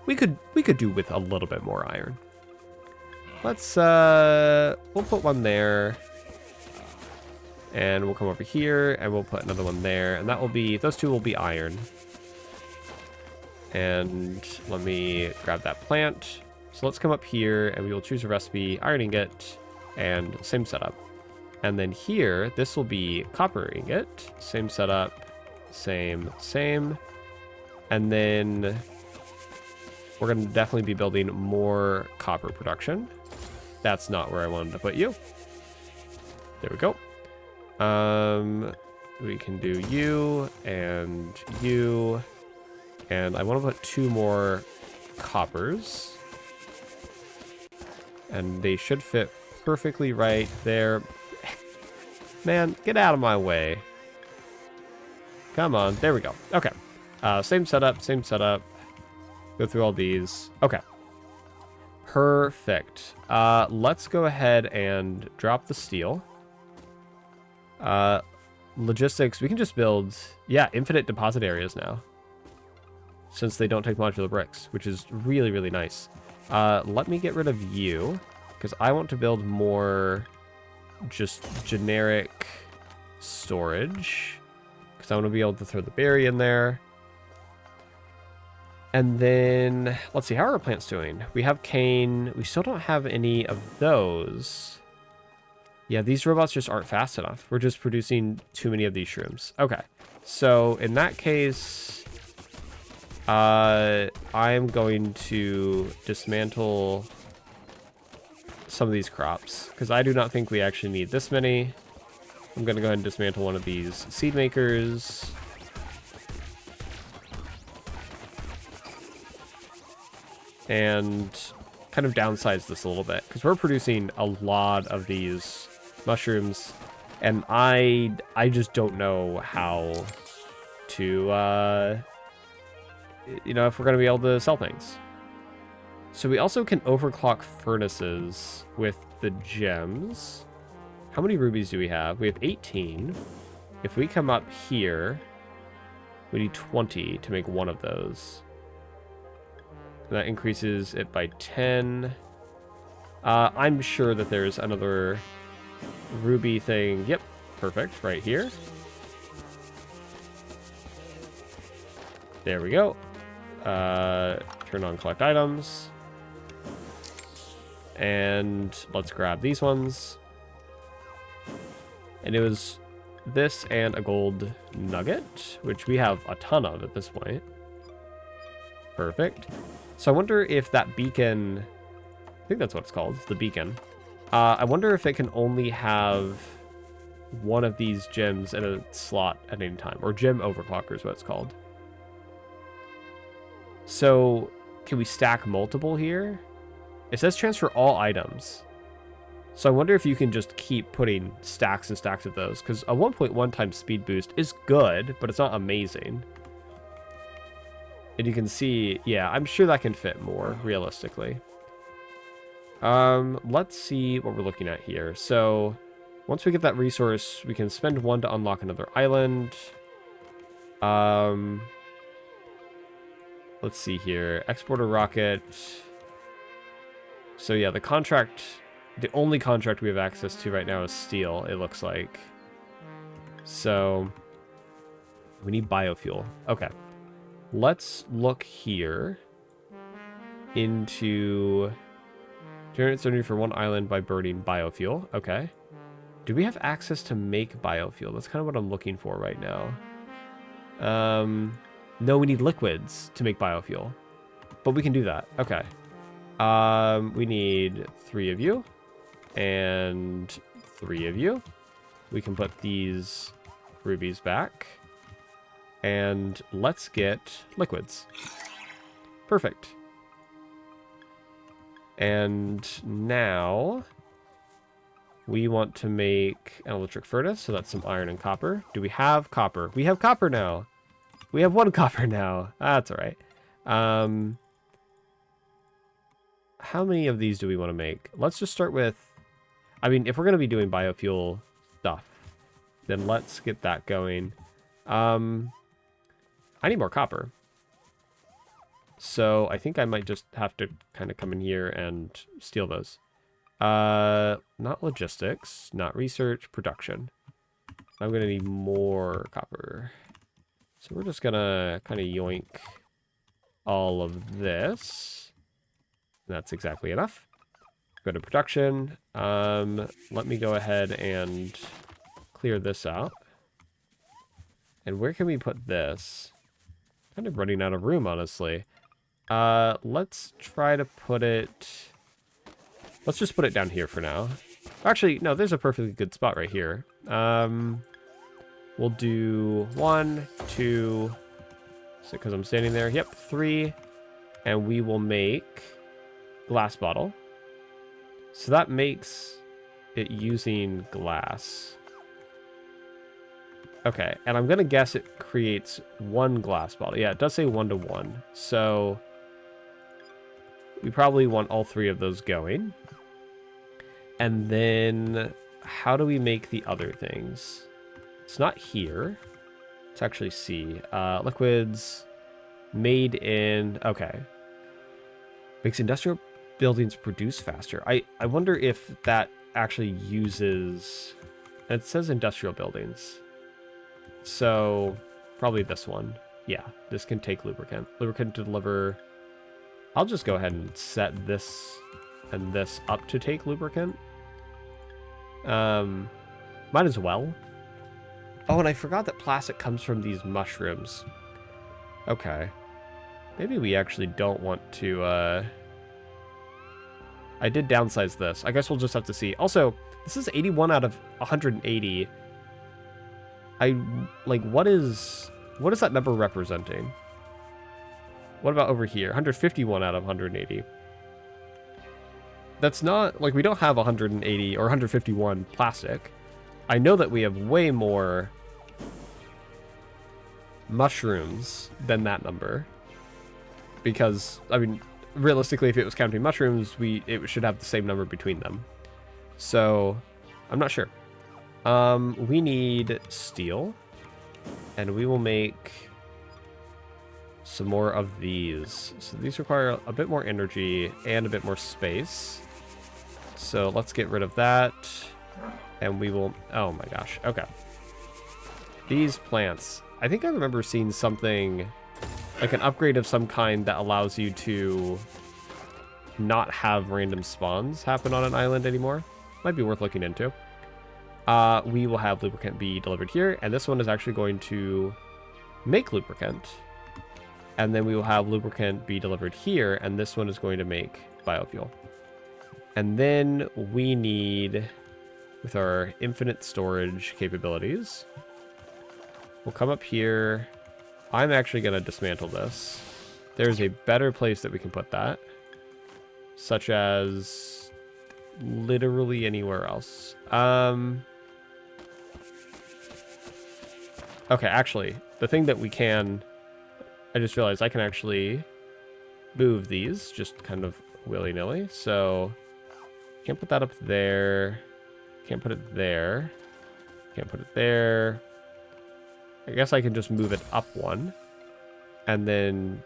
We could do with a little bit more iron. Let's, we'll put one there. And we'll come over here, and we'll put another one there. And that will be, those two will be iron. And let me grab that plant. So let's come up here, and we will choose a recipe, iron ingot, and same setup. And then here, this will be copper ingot. Same setup, same. And then we're going to definitely be building more copper production. That's not where I wanted to put you. There we go. We can do you and you. And I want to put 2 more coppers. And they should fit perfectly right there. Man, get out of my way. Come on, there we go. Okay. Same setup. Go through all these. Okay. Perfect. Let's go ahead and drop the steel. Logistics, we can just build, yeah, infinite deposit areas now. Since they don't take modular bricks, which is really, really nice. Let me get rid of you, because I want to build more just generic storage. Because I want to be able to throw the berry in there. And then, let's see, how are our plants doing? We have cane. We still don't have any of those. Yeah, these robots just aren't fast enough. We're just producing too many of these shrooms. Okay, so in that case, I'm going to dismantle some of these crops, because I do not think we actually need this many. I'm going to go ahead and dismantle one of these seed makers. And kind of downsize this a little bit, because we're producing a lot of these mushrooms, and I just don't know how to, you know, if we're going to be able to sell things. So we also can overclock furnaces with the gems. How many rubies do we have? We have 18. If we come up here, we need 20 to make one of those. And that increases it by 10. I'm sure that there's another ruby thing. Yep, perfect, right here. There we go. Turn on collect items. And let's grab these ones. And it was this and a gold nugget, which we have a ton of at this point. Perfect. So I wonder if that beacon, I think that's what it's called, the beacon. I wonder if it can only have one of these gems in a slot at any time, or gem overclocker is what it's called. So can we stack multiple here? It says transfer all items. So I wonder if you can just keep putting stacks and stacks of those, because a 1.1 times speed boost is good, but it's not amazing. And you can see, yeah, I'm sure that can fit more realistically. Let's see what we're looking at here. So once we get that resource, we can spend 1 to unlock another island. Let's see here. Export a rocket. So yeah, the contract, the only contract we have access to right now is steel, it looks like. So we need biofuel. Okay. Let's look here into generate energy for 1 island by burning biofuel. Okay. Do we have access to make biofuel? That's kind of what I'm looking for right now. No, we need liquids to make biofuel, but we can do that. Okay. We need 3 of you and 3 of you. We can put these rubies back and let's get liquids. Perfect. And now we want to make an electric furnace, so that's some iron and copper. Do we have copper? We have copper now. We have 1 copper now. That's all right. How many of these do we want to make? Let's just start with, I mean, if we're going to be doing biofuel stuff, then let's get that going. I need more copper. So I think I might just have to kind of come in here and steal those. Not logistics, not research, production. I'm going to need more copper. So we're just going to kind of yoink all of this. That's exactly enough. Go to production. Let me go ahead and clear this out. And where can we put this? Kind of running out of room, honestly. Let's try to put it... Let's just put it down here for now. Actually, no, there's a perfectly good spot right here. We'll do 1, 2, so because I'm standing there. Yep, 3. And we will make glass bottle. So that makes it using glass. Okay, and I'm going to guess it creates 1 glass bottle. Yeah, it does say 1 to 1. So we probably want all 3 of those going. And then how do we make the other things? It's not here. Let's actually see. Liquids made in... Okay. Makes industrial buildings produce faster. I wonder if that actually uses... And it says industrial buildings. So probably this one. Yeah, this can take lubricant. Lubricant to deliver... I'll just go ahead and set this and this up to take lubricant. Might as well. Oh, and I forgot that plastic comes from these mushrooms. Okay. Maybe we actually don't want to, I did downsize this. I guess we'll just have to see. Also, this is 81 out of 180. What is that number representing? What about over here? 151 out of 180. That's not, we don't have 180 or 151 plastic. I know that we have way more mushrooms than that number. Because, I mean, realistically, if it was counting mushrooms, it should have the same number between them. So, I'm not sure. We need steel. And we will make some more of these. So these require a bit more energy and a bit more space. So let's get rid of that. And we will... Oh my gosh. Okay. These plants. I think I remember seeing something... like an upgrade of some kind that allows you to not have random spawns happen on an island anymore. Might be worth looking into. We will have lubricant be delivered here, and this one is actually going to make lubricant. And then we will have lubricant be delivered here, and this one is going to make biofuel. And then we need, with our infinite storage capabilities, we'll come up here. I'm actually going to dismantle this. There's a better place that we can put that, such as literally anywhere else. Okay, actually, the thing that we can... I just realized I can actually move these just kind of willy-nilly. So, can't put that up there. Can't put it there. Can't put it there. I guess I can just move it up one. And then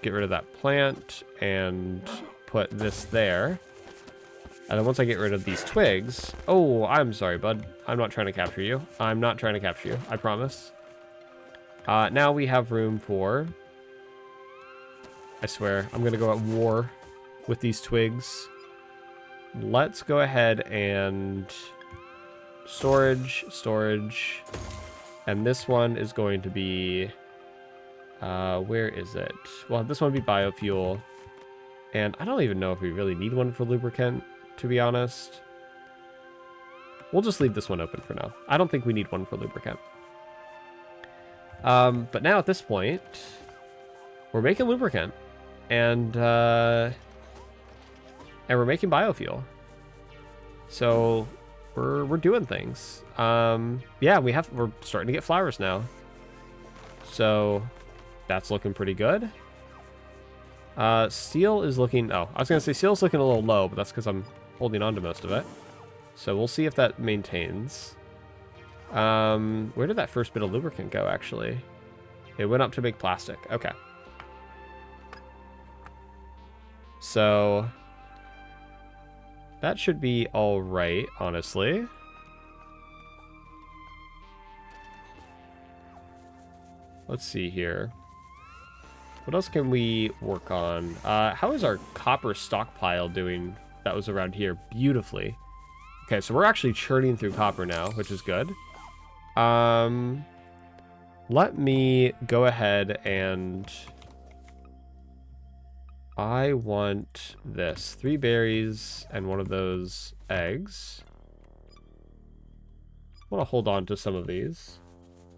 get rid of that plant and put this there. And then once I get rid of these twigs... Oh, I'm sorry, bud. I'm not trying to capture you. I'm not trying to capture you. I promise. Now we have room for... I swear, I'm going to go at war with these twigs. Let's go ahead and... Storage. And this one is going to be... where is it? Well, this one would be biofuel. And I don't even know if we really need one for lubricant, to be honest. We'll just leave this one open for now. I don't think we need one for lubricant. But now at this point, we're making lubricant. And we're making biofuel. So we're doing things. Yeah, we're starting to get flowers now. So that's looking pretty good. Steel is looking... Oh, I was going to say steel's looking a little low, but that's because I'm holding on to most of it. So we'll see if that maintains. Where did that first bit of lubricant go, actually? It went up to make plastic. Okay. So that should be all right, honestly. Let's see here. What else can we work on? How is our copper stockpile doing? That was around here beautifully. Okay, so we're actually churning through copper now, which is good. Let me go ahead and... I want this. 3 berries and one of those eggs. I want to hold on to some of these.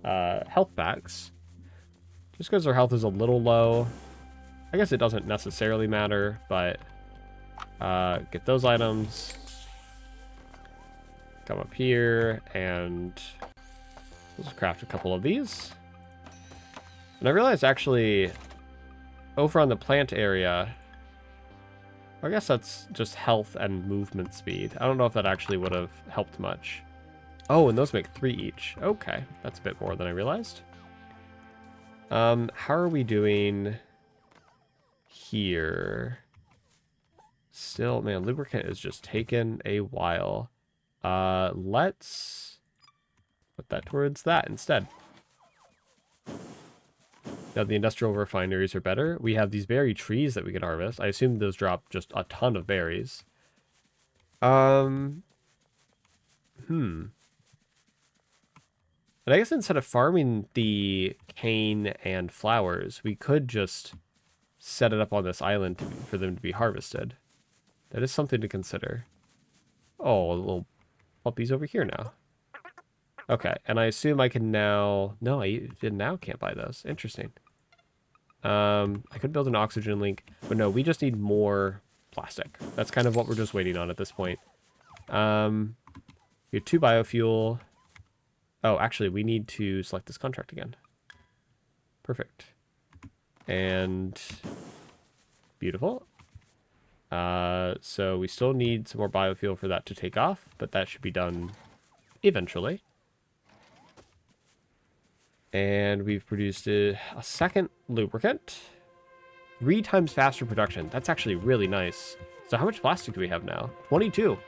Health packs. Just because our health is a little low. I guess it doesn't necessarily matter, but... get those items. Come up here, and... let's craft a couple of these. And I realized, actually... over on the plant area, I guess that's just health and movement speed. I don't know if that actually would have helped much. Oh, and those make 3 each. Okay, that's a bit more than I realized. How are we doing here? Still, man, lubricant is just taking a while. Let's put that towards that instead. Now the industrial refineries are better. We have these berry trees that we can harvest. I assume those drop just a ton of berries. And I guess instead of farming the cane and flowers, we could just set it up on this island for them to be harvested. That is something to consider. Oh, we'll put these over here now. Okay, and I assume I can now... No, I now can't buy those. Interesting. I could build an oxygen link, but no, we just need more plastic. That's kind of what we're just waiting on at this point. We have 2 biofuel. Oh, actually, we need to select this contract again. Perfect. And beautiful. So we still need some more biofuel for that to take off, but that should be done eventually. And we've produced a second lubricant. 3 times faster production. That's actually really nice. So how much plastic do we have now? 22.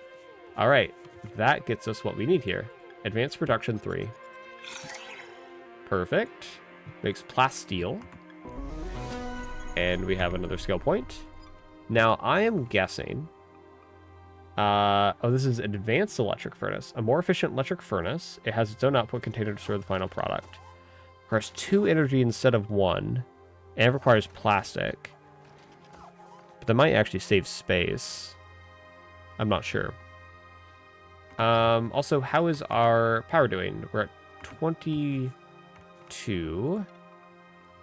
All right, that gets us what we need here. Advanced production 3. Perfect. Makes plasteel. And we have another skill point. Now, I am guessing... oh, this is an advanced electric furnace. A more efficient electric furnace. It has its own output container to store the final product. Requires 2 energy instead of 1. And requires plastic. But that might actually save space. I'm not sure. Also, how is our power doing? We're at 22.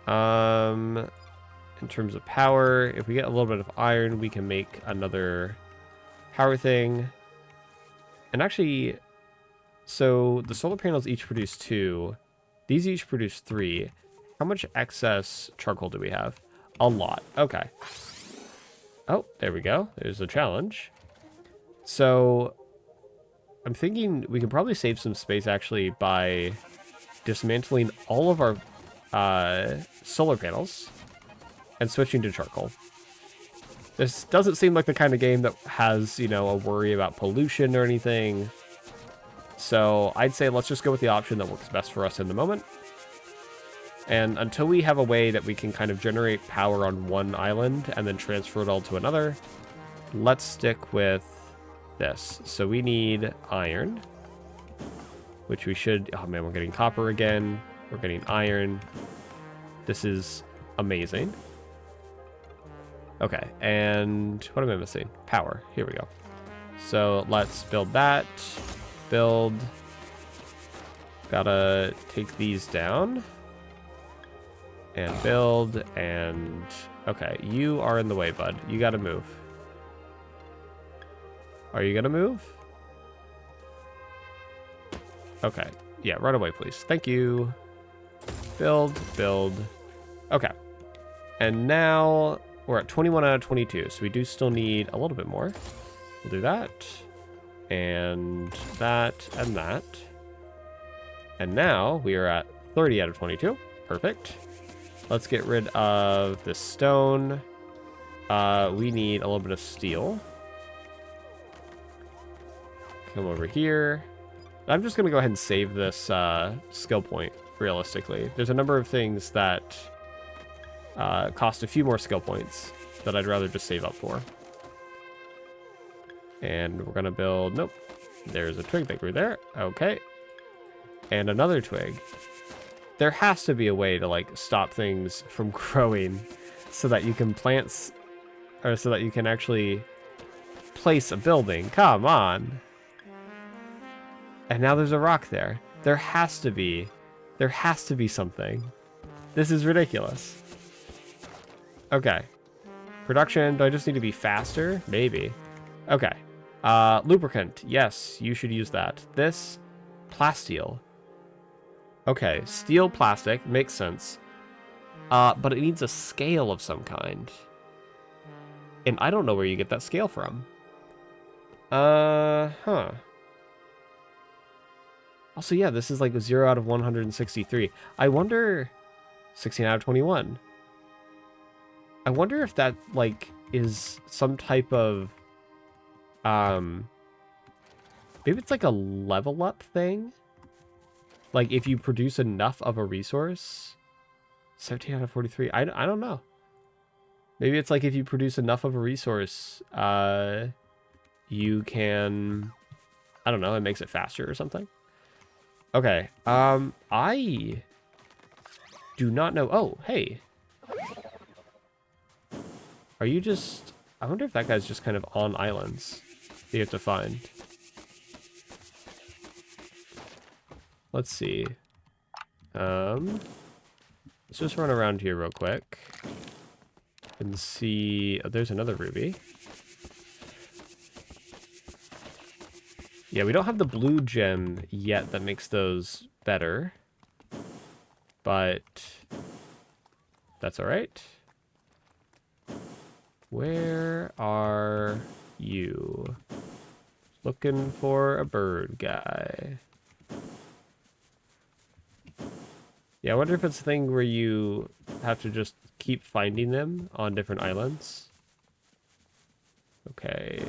In terms of power, if we get a little bit of iron, we can make another power thing. And actually, so the solar panels each produce 2. These each produce 3. How much excess charcoal do we have? A lot. Okay. Oh, there we go. There's a challenge. So I'm thinking we could probably save some space actually by dismantling all of our solar panels and switching to charcoal. This doesn't seem like the kind of game that has, you know, a worry about pollution or anything. So I'd say let's just go with the option that works best for us in the moment. And until we have a way that we can kind of generate power on one island and then transfer it all to another, let's stick with this. So we need iron, which we should... Oh man, we're getting copper again. We're getting iron. This is amazing. Okay, and what am I missing? Power. Here we go. So let's build that. Build. Gotta take these down. And build, and... Okay, you are in the way, bud. You gotta move. Are you gonna move? Okay. Yeah, run away, please. Thank you. Build, build. Okay. And now we're at 21 out of 22, so we do still need a little bit more. We'll do that. And that, and that. And now we are at 30 out of 22. Perfect. Let's get rid of the stone. We need a little bit of steel. Come over here. I'm just going to go ahead and save this skill point, realistically. There's a number of things that cost a few more skill points that I'd rather just save up for. And we're going to build... Nope. There's a twig that grew there. Okay. And another twig. There has to be a way to, like, stop things from growing so that you can plant... Or so that you can actually place a building. Come on. And now there's a rock there. There has to be something. This is ridiculous. Okay. Production, do I just need to be faster? Maybe. Okay. Lubricant. Yes, you should use that. This, plasteel. Okay, steel plastic, makes sense. But it needs a scale of some kind. And I don't know where you get that scale from. Huh. Also, yeah, this is like 0 out of 163. I wonder... 16 out of 21. I wonder if that, like, is some type of... Maybe it's like a level up thing? Like, if you produce enough of a resource... 17 out of 43. I don't know. Maybe it's like if you produce enough of a resource, you can... I don't know, it makes it faster or something. Okay, I do not know. Oh, hey. Are you just... I wonder if that guy's just kind of on islands that you have to find. Let's see. Let's just run around here real quick and see... Oh, there's another ruby. Yeah, we don't have the blue gem yet that makes those better. But that's all right. Where are you? Looking for a bird guy. Yeah, I wonder if it's a thing where you have to just keep finding them on different islands. Okay.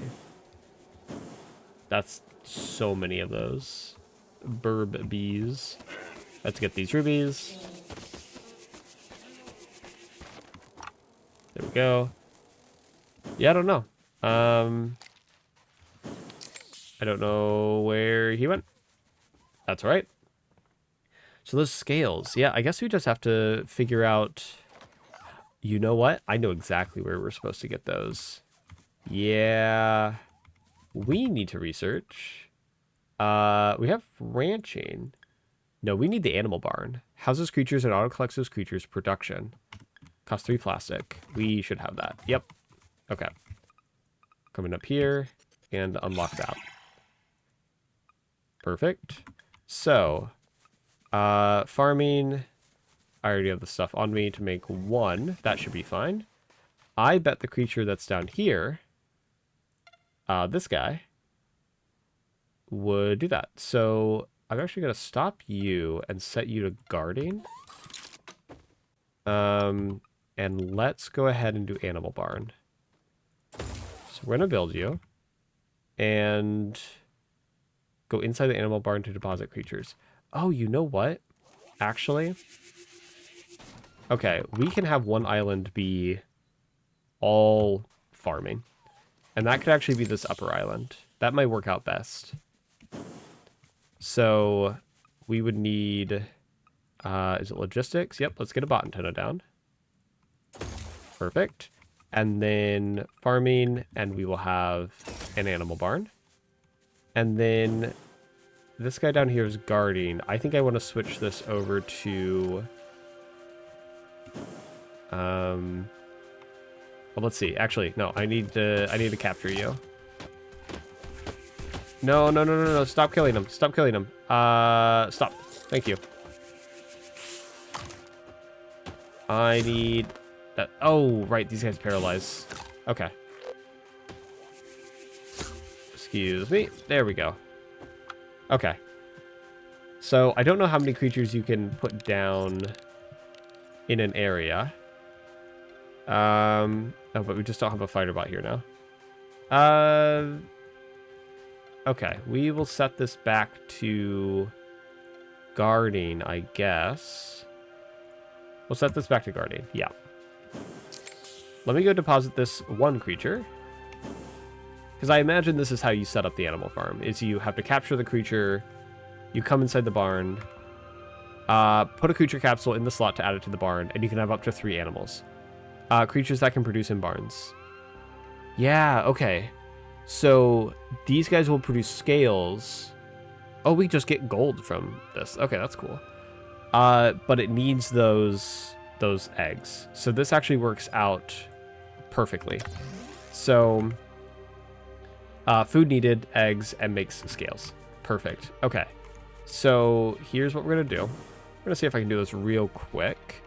That's so many of those. Burb bees. Let's get these rubies. There we go. Yeah, I don't know. I don't know where he went. That's all right. So those scales. Yeah, I guess we just have to figure out... You know what? I know exactly where we're supposed to get those. Yeah. We need to research. We have ranching. No, we need the animal barn. Houses creatures and auto-collects those creatures. Production. Cost 3 plastic. We should have that. Yep. Okay. Coming up here and unlock that. Perfect. So, farming. I already have the stuff on me to make 1. That should be fine. I bet the creature that's down here, this guy, would do that. So I'm actually going to stop you and set you to guarding. And let's go ahead and do animal barn. So we're going to build you and go inside the animal barn to deposit creatures. Oh, you know what? Actually, okay, we can have one island be all farming. And that could actually be this upper island. That might work out best. So we would need, is it logistics? Yep, let's get a bot antenna down. Perfect. And then farming, and we will have an animal barn. And then this guy down here is guarding. I think I want to switch this over to... well, let's see. Actually, no, I need to capture you. No. Stop killing him. Stop killing him. Stop. Thank you. I need that. Oh, right. These guys paralyze. Okay. Excuse me. There we go. Okay. So I don't know how many creatures you can put down in an area. Oh, but we just don't have a fighter bot here now. Okay, we will set this back to guarding, I guess. We'll set this back to guarding, yeah. Let me go deposit this 1 creature. Because I imagine this is how you set up the animal farm, is you have to capture the creature, you come inside the barn, put a creature capsule in the slot to add it to the barn, and you can have up to 3 animals. Creatures that can produce in barns. Yeah, okay. So these guys will produce scales. Oh, we just get gold from this. Okay, that's cool. But it needs those eggs. So this actually works out perfectly. So food needed, eggs, and makes scales. Perfect. Okay. So here's what we're going to do. We're going to see if I can do this real quick.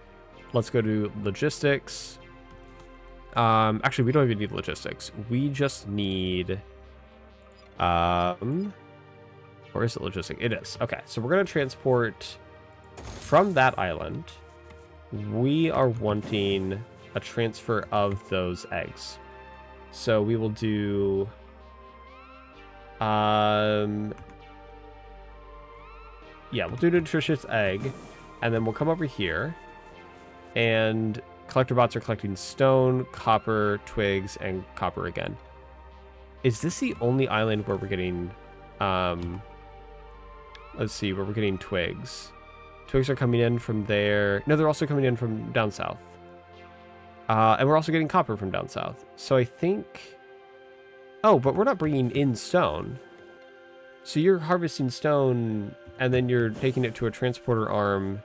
Let's go to logistics. Actually, we don't even need logistics. We just need, or is it logistic? It is. Okay, so we're going to transport from that island. We are wanting a transfer of those eggs. So we will do, yeah, we'll do nutritious egg, and then we'll come over here, and collector bots are collecting stone, copper, twigs, and copper again. Is this the only island where we're getting, let's see, where we're getting twigs? Twigs are coming in from there. No, they're also coming in from down south. And we're also getting copper from down south. So I think, oh, but we're not bringing in stone. So you're harvesting stone, and then you're taking it to a transporter arm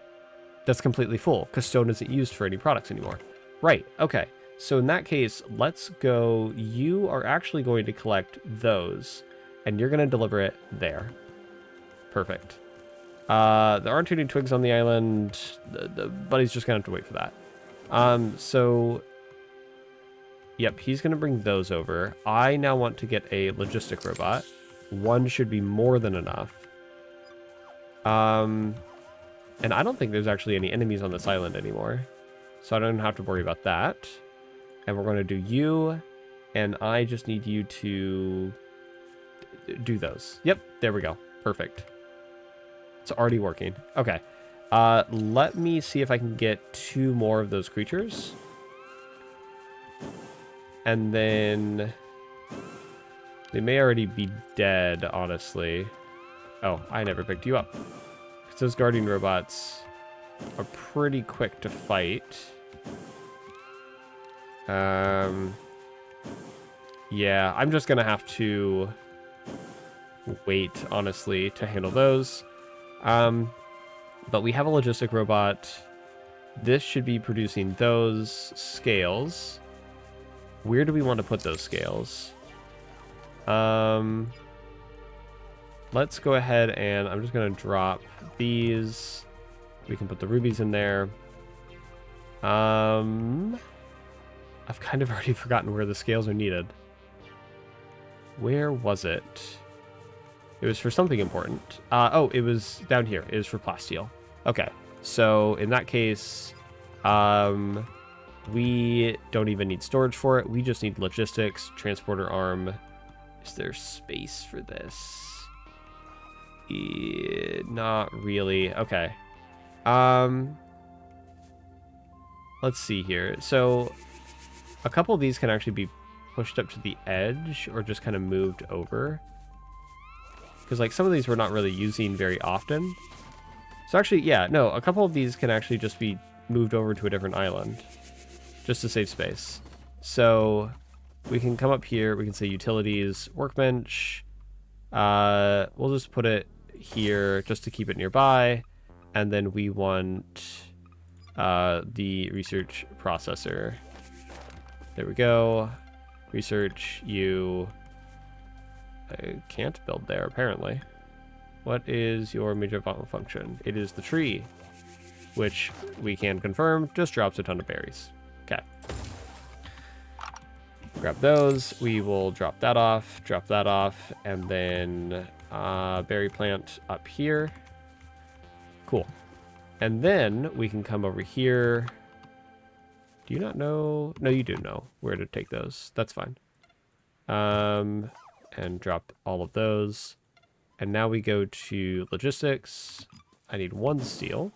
that's completely full, because stone isn't used for any products anymore. Right, okay. So in that case, let's go. You are actually going to collect those, and you're going to deliver it there. Perfect. There aren't any twigs on the island. The buddy's just going to have to wait for that. So, yep, he's going to bring those over. I now want to get a logistic robot. 1 should be more than enough. And I don't think there's actually any enemies on this island anymore. So I don't have to worry about that. And we're going to do you. And I just need you to do those. Yep, there we go. Perfect. It's already working. Okay. Let me see if I can get 2 more of those creatures. And then they may already be dead, honestly. Oh, I never picked you up. Because those guardian robots are pretty quick to fight. Yeah, I'm just going to have to wait, honestly, to handle those. But we have a logistic robot. This should be producing those scales. Where do we want to put those scales? Let's go ahead and I'm just going to drop these. We can put the rubies in there. I've kind of already forgotten where the scales are needed. Where was it? It was for something important. Oh, it was down here. It was for plasteel. Okay, so in that case, we don't even need storage for it. We just need logistics, transporter arm. Is there space for this? Not really. Okay. Let's see here. So a couple of these can actually be pushed up to the edge or just kind of moved over. Because like some of these we're not really using very often. So actually, yeah, no, a couple of these can actually just be moved over to a different island. Just to save space. So we can come up here, we can say utilities, workbench. We'll just put it here just to keep it nearby. And then we want the research processor. There we go. Research, you... I can't build there, apparently. What is your major function? It is the tree, which we can confirm just drops a ton of berries. Okay. Grab those. We will drop that off, and then berry plant up here. Cool. And then we can come over here. Do you not know? No, you do know where to take those. That's fine. And drop all of those. And now we go to logistics. I need 1 steel.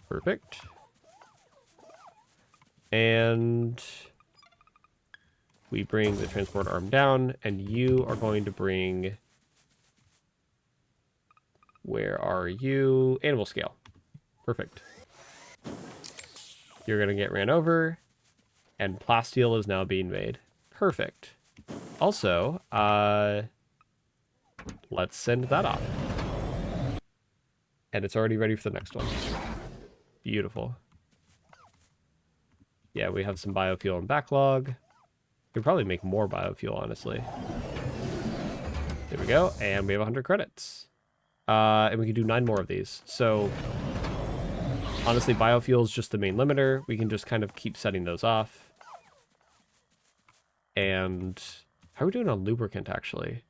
Perfect. And we bring the transport arm down, and you are going to bring... Where are you? Animal scale. Perfect. You're going to get ran over, and plasteel is now being made. Perfect. Also, let's send that off. And it's already ready for the next one. Beautiful. Yeah, we have some biofuel in backlog. Could probably make more biofuel, honestly. There we go, and we have 100 credits. And we can do 9 more of these. So, honestly, biofuel is just the main limiter. We can just kind of keep setting those off. And how are we doing on lubricant, actually?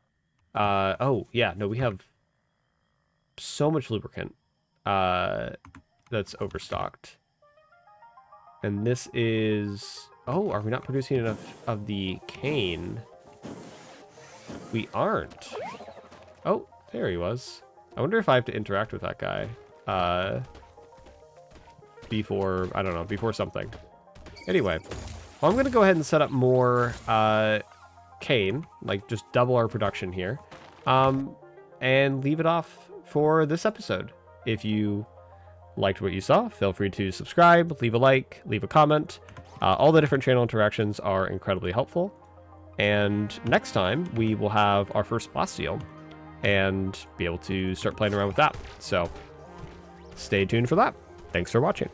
Oh, yeah, no, we have so much lubricant that's overstocked. And this is... Oh, are we not producing enough of the cane? We aren't. Oh, there he was. I wonder if I have to interact with that guy. Before, I don't know, before something. Anyway, well, I'm going to go ahead and set up more cane, like just double our production here, and leave it off for this episode. If you liked what you saw, feel free to subscribe, leave a like, leave a comment. All the different channel interactions are incredibly helpful. And next time, we will have our first plasteel and be able to start playing around with that. So stay tuned for that. Thanks for watching.